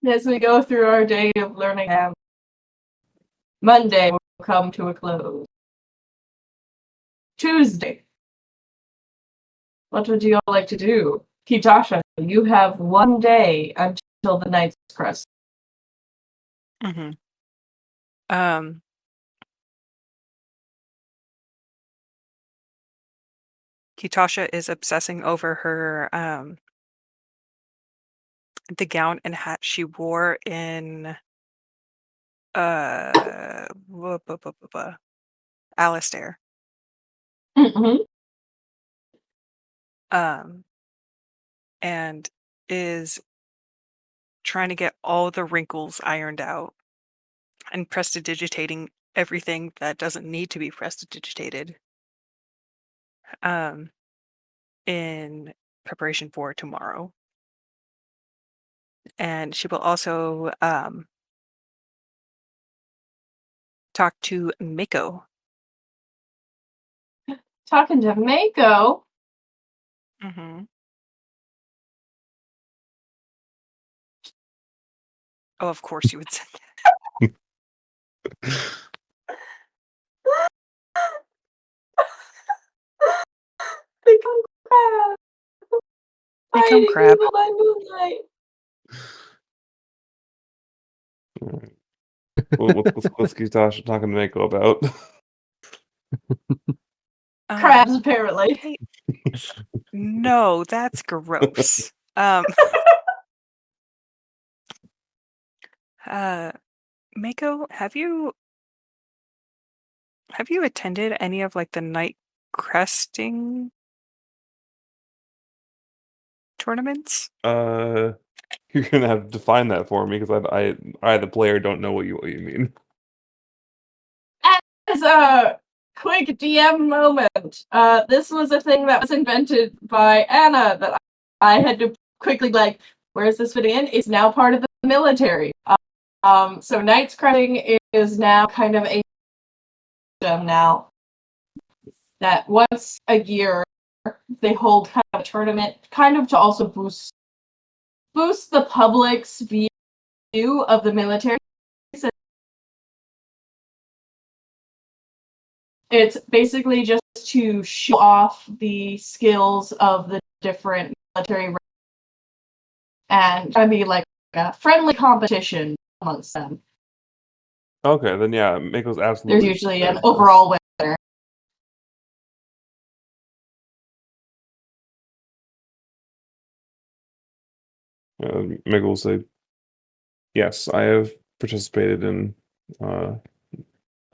As we go through our day of learning, Monday will come to a close. Tuesday. What would you all like to do? Kitasha, you have 1 day until the night's crest. Mm-hmm. Um, Kitasha is obsessing over her the gown and hat she wore in Alistair. Mm-hmm. Um, and is trying to get all the wrinkles ironed out and prestidigitating everything that doesn't need to be prestidigitated um, in preparation for tomorrow. And she will also talk to Mako. Talking to Mako. Mm-hmm. Oh, of course you would say that. Become crab. Become Fighting crab. evil by moonlight. What's Kitasha talking to Mako about? Crabs, apparently. Okay. No, that's gross. Mako, have you attended any of like the night cresting tournaments? You're gonna have to define that for me because I, the player, don't know what you mean. As a quick DM moment, this was a thing that was invented by Anna that I had to quickly where is this fit in? It's now part of the military. So Knights Crediting is now kind of a system now that once a year they hold kind of a tournament, kind of to also boost the public's view of the military. It's basically just to show off the skills of the different military and be like a friendly competition amongst them. Okay, then yeah, Mako's absolutely. There's usually an overall winner. Mako will say, "Yes, I have participated in. I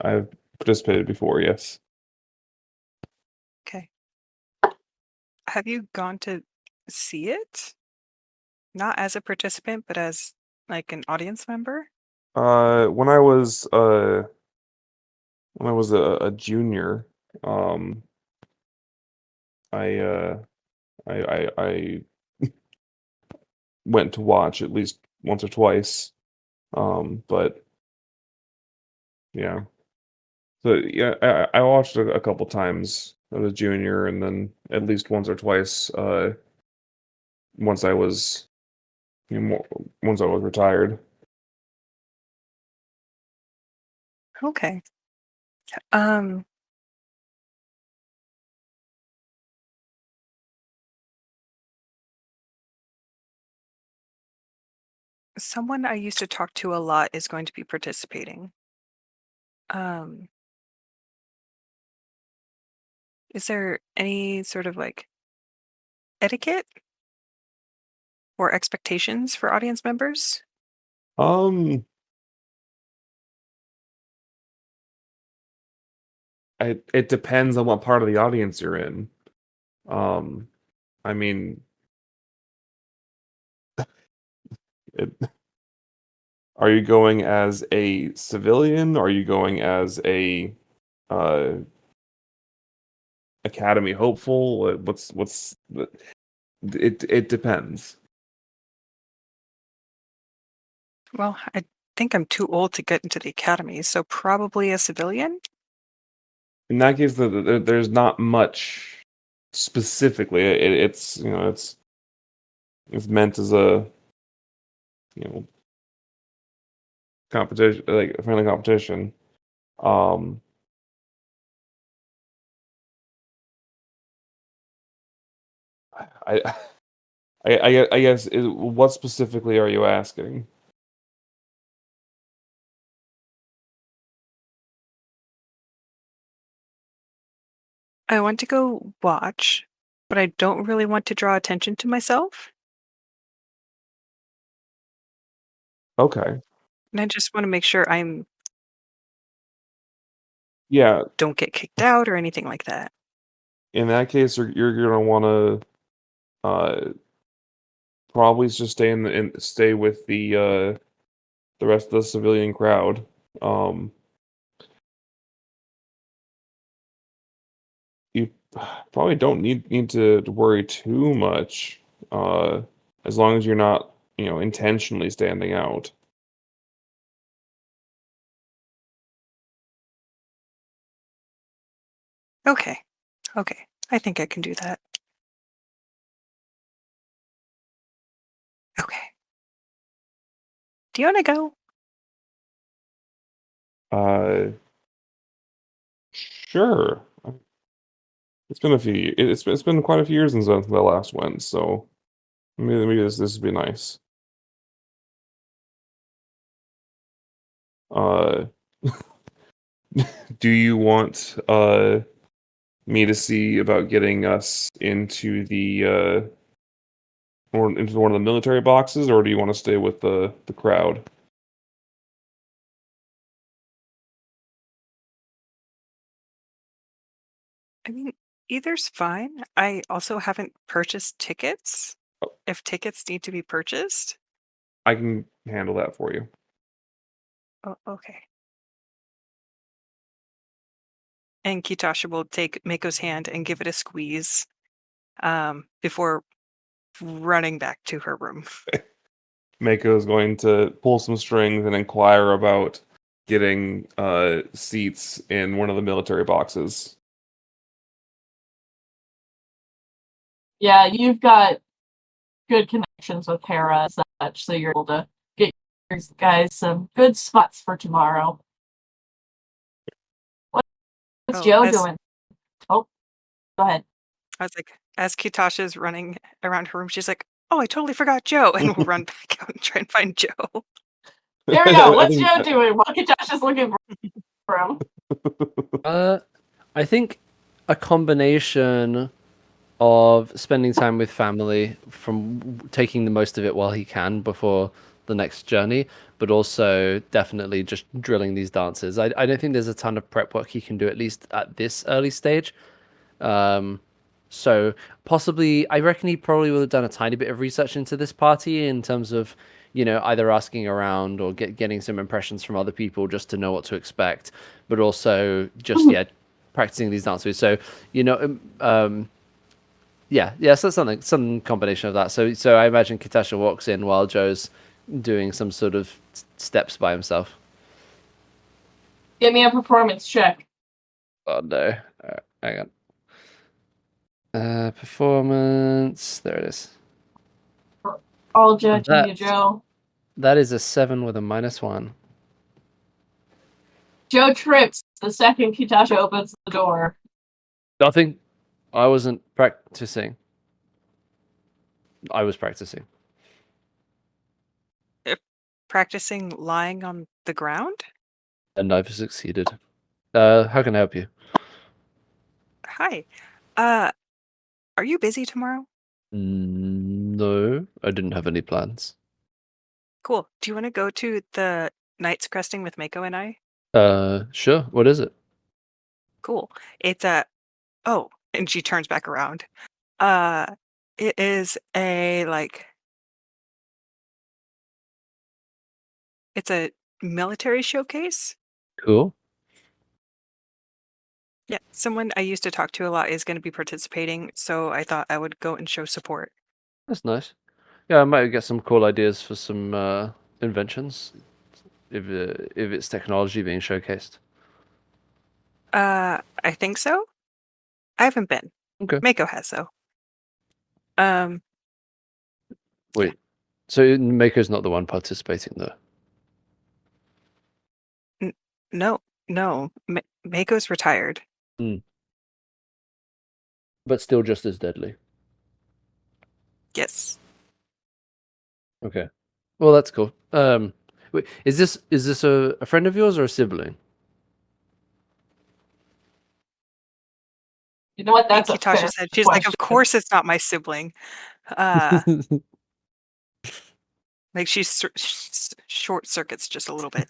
have participated before. Yes." Okay. Have you gone to see it? Not as a participant, but as like an audience member? When I was a junior, um, I I went to watch at least once or twice. But yeah, so yeah, I watched a couple times as a junior, and then at least once or twice. Once I was, once I was retired. Okay. Um, someone I used to talk to a lot is going to be participating. Um, is there any sort of like etiquette or expectations for audience members? Um, it depends on what part of the audience you're in. Um, I mean, it, are you going as a civilian? Are you going as a uh, academy hopeful? It depends. Well, I think I'm too old to get into the academy, so probably a civilian. In that case, there's not much specifically. It's it's meant as a you know competition, like a friendly competition. Um, I I guess what specifically are you asking? I want to go watch, but I don't really want to draw attention to myself. Okay. And I just want to make sure Yeah, don't get kicked out or anything like that. in that case, you're gonna wanna probably just stay with the rest of the civilian crowd. Um, you probably don't need to worry too much, uh, as long as you're not, intentionally standing out. Okay. Okay. I think I can do that. Okay. Do you want to go? Uh, sure. It's been a few. It's been quite a few years since I last went, so maybe this would be nice. Uh, do you want me to see about getting us into the or into one of the military boxes, or do you want to stay with the crowd? I mean, either's fine. I also haven't purchased tickets. Oh, If tickets need to be purchased. I can handle that for you. Oh, okay. And Kitasha will take Mako's hand and give it a squeeze before running back to her room. Mako is going to pull some strings and inquire about getting seats in one of the military boxes. Yeah, you've got good connections with Hera and such, so you're able to get your guys some good spots for tomorrow. What's Oh, Joe doing? Oh, go ahead. I was like, as Kitasha's running around her room, she's like, "Oh, I totally forgot Joe," and we'll run back out and try and find Joe. There we go. I What's think- Joe doing? While Josh is looking for him. I think a combination of spending time with family, from taking the most of it while he can before the next journey, but also definitely just drilling these dances. I don't think there's a ton of prep work he can do, at least at this early stage. So possibly, I reckon he probably would have done a tiny bit of research into this party in terms of, either asking around or getting some impressions from other people just to know what to expect, but also just practicing these dances. So so some combination of that. So I imagine Katasha walks in while Joe's doing some sort of steps by himself. Give me a performance check. Oh no! Hang on. Performance. There it is. All judging you, That Joe. that is a 7 with a -1. Joe trips the second Kitasha opens the door. Nothing. I wasn't practicing. I was practicing. Practicing lying on the ground? And I've succeeded. How can I help you? Hi. Uh, are you busy tomorrow? No, I didn't have any plans. Cool. Do you want to go to the Knights Cresting with Mako and I? Sure. What is it? Cool. It's a oh, and she turns back around. Uh, it is it's a military showcase. Cool. Yeah, someone I used to talk to a lot is going to be participating, so I thought I would go and show support. That's nice. Yeah, I might get some cool ideas for some inventions if it's technology being showcased. I think so. I haven't been. Okay. Mako has though. Um, Wait. So Mako's not the one participating though. no, no. Mako's retired. But still just as deadly. Yes. Okay. Well, that's cool. Wait, is this a friend of yours or a sibling? You know what? Like That's a Kitasha fair said, she's like, question. of course it's not my sibling. Uh, like she short circuits just a little bit.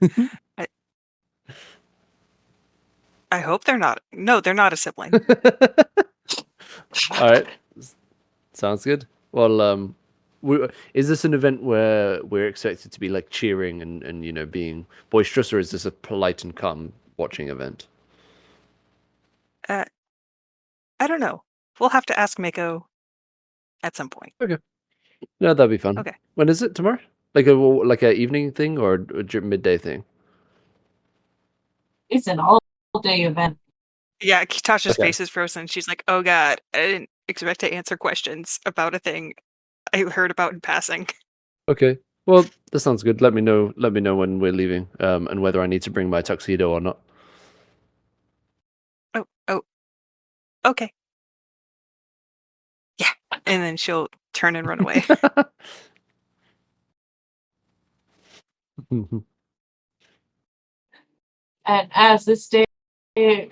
I hope they're not. No, they're not a sibling. All right. Sounds good. Well, is this an event where we're expected to be like cheering and being boisterous, or is this a polite and calm watching event? Uh, I don't know. We'll have to ask Mako at some point. Okay. No, that'd be fun. Okay. When is it? Tomorrow? Like a evening thing or a midday thing? It's an all-day event. Yeah, Kitasha's Okay. face is frozen. She's like, "Oh God, I didn't expect to answer questions about a thing I heard about in passing." Okay. Well, that sounds good. Let me know. Let me know when we're leaving, and whether I need to bring my tuxedo or not. Oh, okay. Yeah, and then she'll turn and run away. And as this day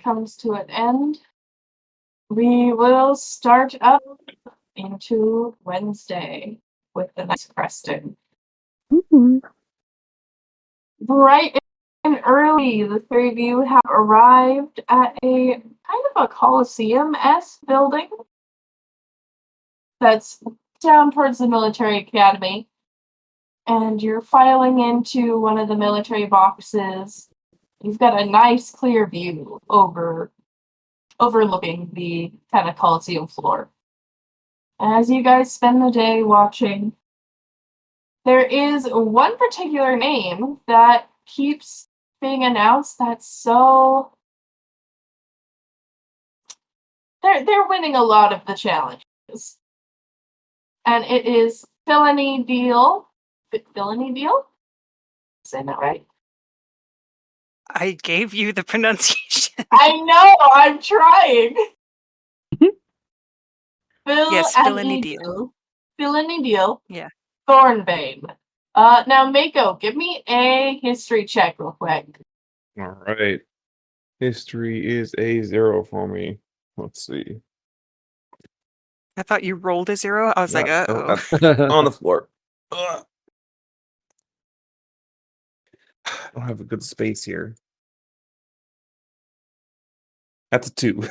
comes to an end, we will start up into Wednesday with the nice cresting. Bright and early, the three of you have arrived at a kind of a Coliseum-esque building that's down towards the military academy. And you're filing into one of the military boxes. You've got a nice clear view overlooking the kind of Coliseum floor. As you guys spend the day watching, there is one particular name that keeps being announced that's so... They're winning a lot of the challenges. And it is Felony Deal. Felony Deal? Saying that right? I gave you the pronunciation. I know, I'm trying. Yes, Felony Deal. Felony Deal. Yeah. Thornbane. Now Mako, give me a history check real quick. All right. History is a 0 for me. Let's see. I thought you rolled a 0. I was like, Yeah, uh-oh. on the floor. Ugh. I don't have a good space here. That's a 2.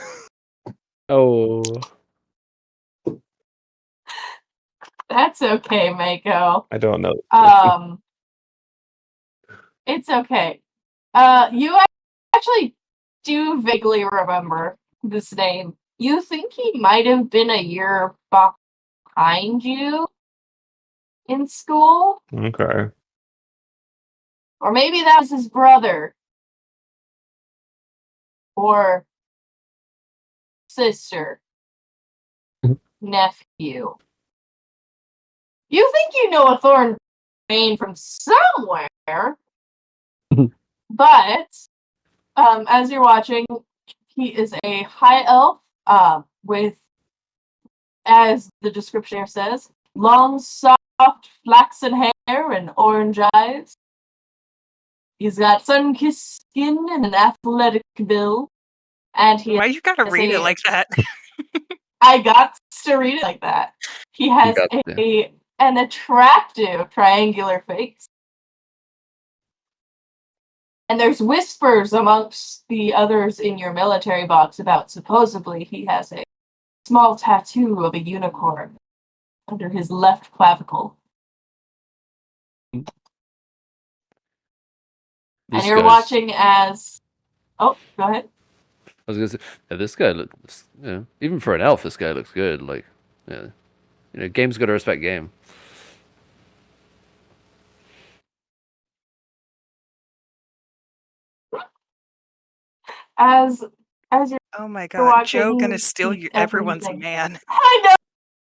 Oh. That's okay, Mako. I don't know. It's okay. You actually do vaguely remember this name. You think he might have been a year behind you in school? Okay. Or maybe that was his brother. Or sister. Nephew. You think you know a Thornbane from somewhere, but as you're watching, he is a high elf with, as the description here says, long, soft, flaxen hair and orange eyes. He's got sun-kissed skin and an athletic build, and he Why you gotta has read it like that? I got to read it like that. He has an attractive triangular face. And there's whispers amongst the others in your military box about supposedly he has a small tattoo of a unicorn under his left clavicle. And you're watching as... Oh, go ahead. I was gonna say, yeah, this guy looks, even for an elf, this guy looks good. Like, yeah, game's gotta respect game. As you're Oh my God, watching, Joe gonna he steal keeps everyone's everything. man. I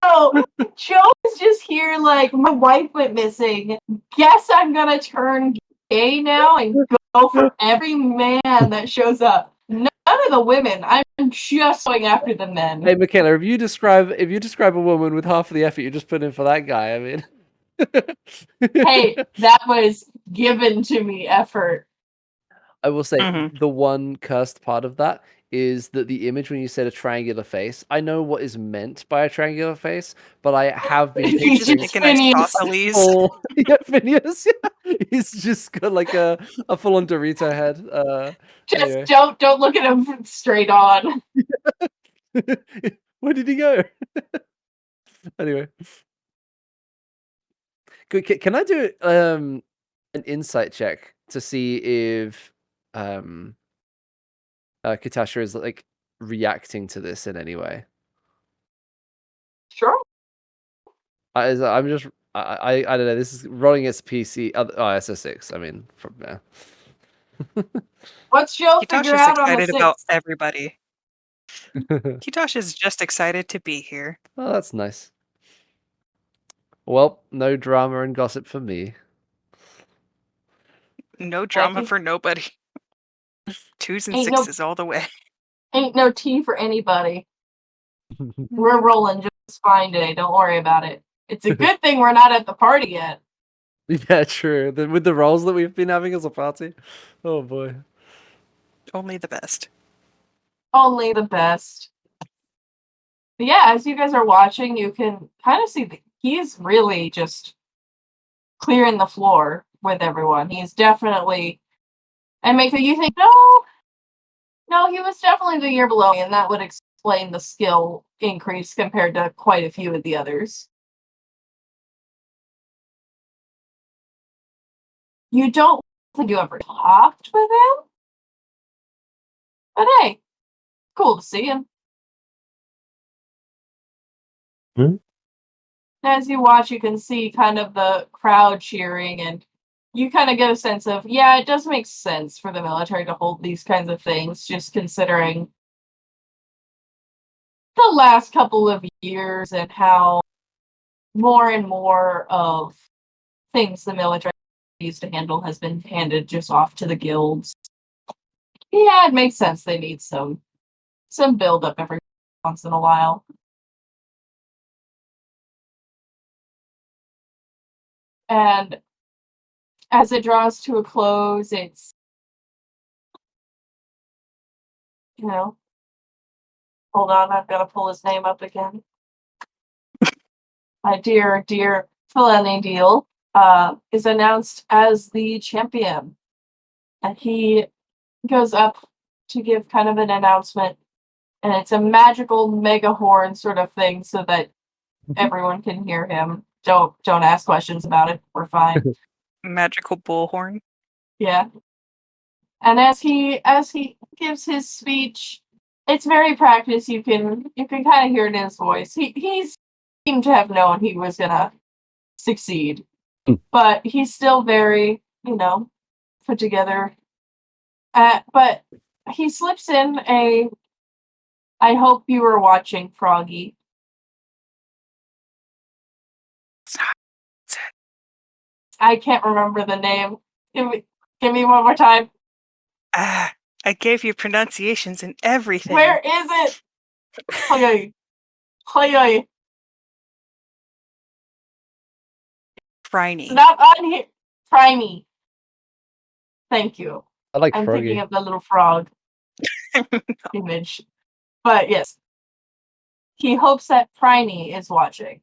know! Joe is just here like, my wife went missing. Guess I'm gonna turn gay now and go for every man that shows up. None of the women. I'm just going after the men. Hey, Michaela, if you describe a woman with half of the effort you just put in for that guy, I mean, Hey, that was given to me effort. I will say Mhm. the one cursed part of that is that the image when you said a triangular face, I know what is meant by a triangular face, but I have been He's You're just picturing just thinking Phineas. isosceles. full yeah, Phineas. Yeah. He's just got like a full-on Dorito head. Just Anyway. don't look at him straight on. Where did he go? Anyway. Can I do an insight check to see if Katasha is like reacting to this in any way? Sure. I'm just I don't know. This is rolling its PC. Oh, it's a 6. I mean, from there. What's Joe figure Kitasha's out on the excited about 6th? everybody. Kitasha's just excited to be here. Oh, that's nice. Well, no drama and gossip for me. No drama you. for nobody. 2s and Ain't no- 6s all the way. Ain't no tea for anybody. We're rolling just fine today. Don't worry about it. It's a good thing we're not at the party yet. Yeah, true. With the roles that we've been having as a party. Oh boy. Only the best. Only the best. But yeah, as you guys are watching, you can kind of see that he's really just clearing the floor with everyone. He's definitely, and Mako, you think, no, he was definitely the year below me, and that would explain the skill increase compared to quite a few of the others. You don't think you ever talked with him? But hey, cool to see him. As you watch, you can see kind of the crowd cheering, and you kind of get a sense of, yeah, it does make sense for the military to hold these kinds of things, just considering the last couple of years and how more and more of things the military used to handle has been handed just off to the guilds. Yeah, it makes sense they need some build up every once in a while. And as it draws to a close, it's, hold on, I've got to pull his name up again. My dear Kalanine Deal is announced as the champion. And he goes up to give kind of an announcement, and it's a magical mega horn sort of thing so that everyone can hear him. Don't ask questions about it. We're fine. Magical bullhorn. Yeah. And as he gives his speech, it's very practiced. You can kind of hear it in his voice. He seemed to have known he was gonna succeed, but he's still very put together. But he slips in a, "I hope you were watching, Froggy." I can't remember the name. Give me one more time. I gave you pronunciations and everything. Where is it? Hoyoy. Hoyoy. Briny. It's not on here. Try me. Thank you. I like I'm Froggy. thinking of the little frog image. But yes. He hopes that Pryne is watching.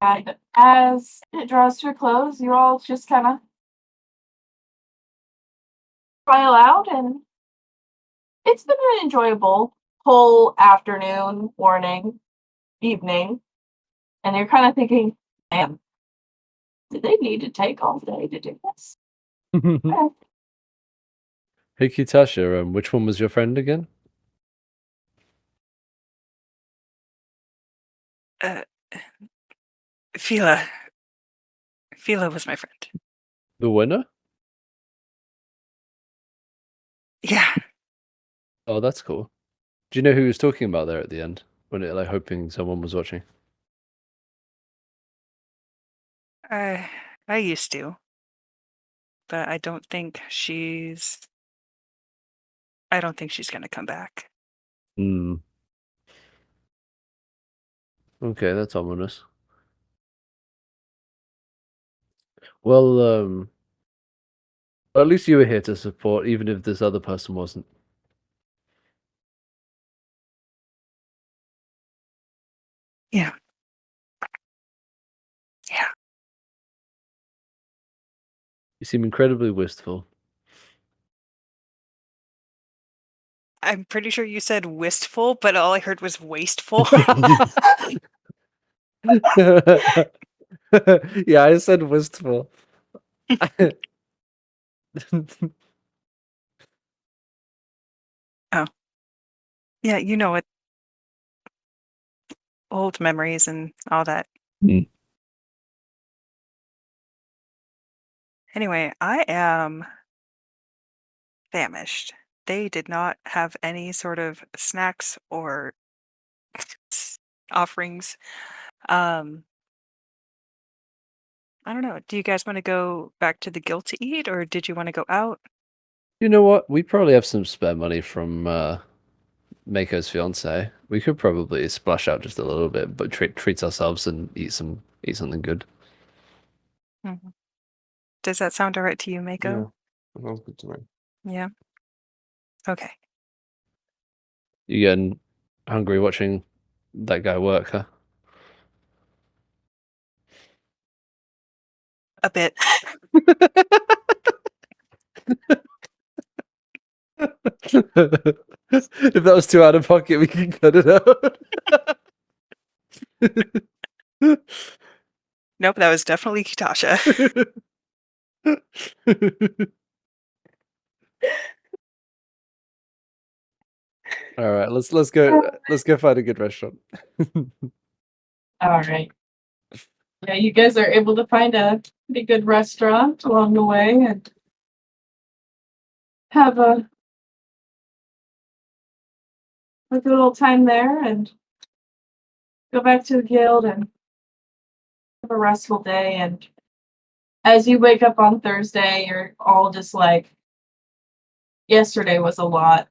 And as it draws to a close, you all just kind of file out, and it's been an enjoyable whole afternoon, morning, evening. And you're kind of thinking, man, did they need to take all day to do this? Hey, Kitasha, which one was your friend again? Fila. Fila was my friend. The winner? Yeah. Oh, that's cool. Do you know who he was talking about there at the end? When it hoping someone was watching? I used to. But I don't think she's gonna come back. Hmm. Okay, that's ominous. Well, at least you were here to support, even if this other person wasn't. Yeah. Yeah. You seem incredibly wistful. I'm pretty sure you said wistful, but all I heard was wasteful. Yeah, I said wistful. Oh. Yeah, you know it. Old memories and all that. Mm. Anyway, I am famished. They did not have any sort of snacks or offerings. I don't know. Do you guys want to go back to the guild to eat, or did you want to go out? You know what? We probably have some spare money from Mako's fiance. We could probably splash out just a little bit, but treat ourselves and eat something good. Mhm. Does that sound all right to you, Yeah, Mako? that sounds good to me. Yeah. Okay. You getting hungry watching that guy work, huh? A bit. If that was too out of pocket, we can cut it out. Nope, that was definitely Kitasha. All right, let's go find a good restaurant. All right. Yeah, you guys are able to find a pretty good restaurant along the way and have a good old time there and go back to the guild and have a restful day. And as you wake up on Thursday, you're all just like, yesterday was a lot.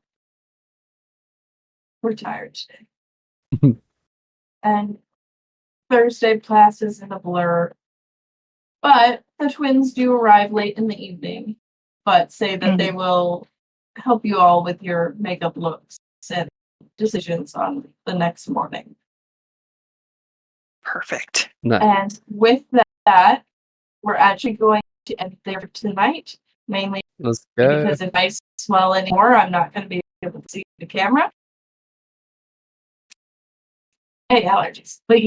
We're tired today. And Thursday passes in a blur. But the twins do arrive late in the evening, but say that they will help you all with your makeup looks and decisions on the next morning. Perfect. Nice. And with that, we're actually going to end there for tonight, mainly Let's go. because if I smell anymore, I'm not going to be able to see the camera. Hey, allergies. But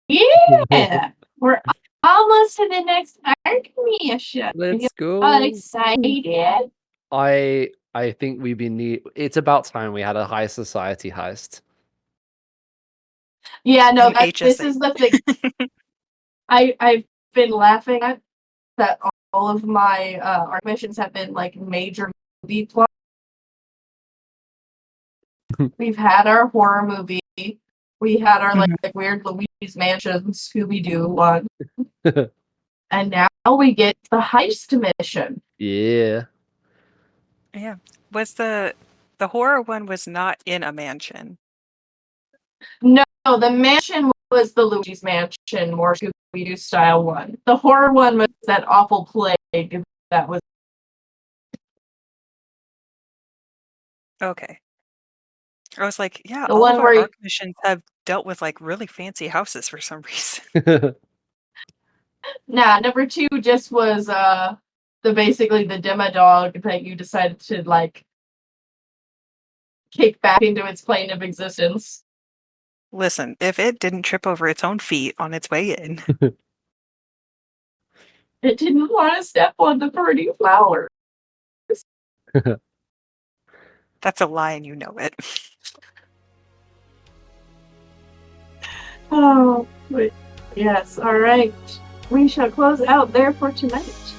yeah, we're almost to the next arc mission. Let's go. All excited. I think it's about time we had a high society heist. Yeah, no, An this HSA. is the thing. I've been laughing at that all of my art missions have been like major movie plot. We've had our horror movie. We had our like weird Luigi's Mansion Scooby Doo one. And now we get the heist mission. Yeah. Yeah. Was the horror one was not in a mansion? No, the mansion was the Luigi's Mansion, more Scooby Doo style one. The horror one was that awful plague that was. Okay. I was like, yeah, The all one of where our you- arc missions have dealt with like really fancy houses for some reason. Nah, number 2 just was basically the demo dog that you decided to like kick back into its plane of existence. Listen, if it didn't trip over its own feet on its way in, It didn't want to step on the pretty flower. that's a lie and you know it. Oh, but yes, all right. We shall close out there for tonight.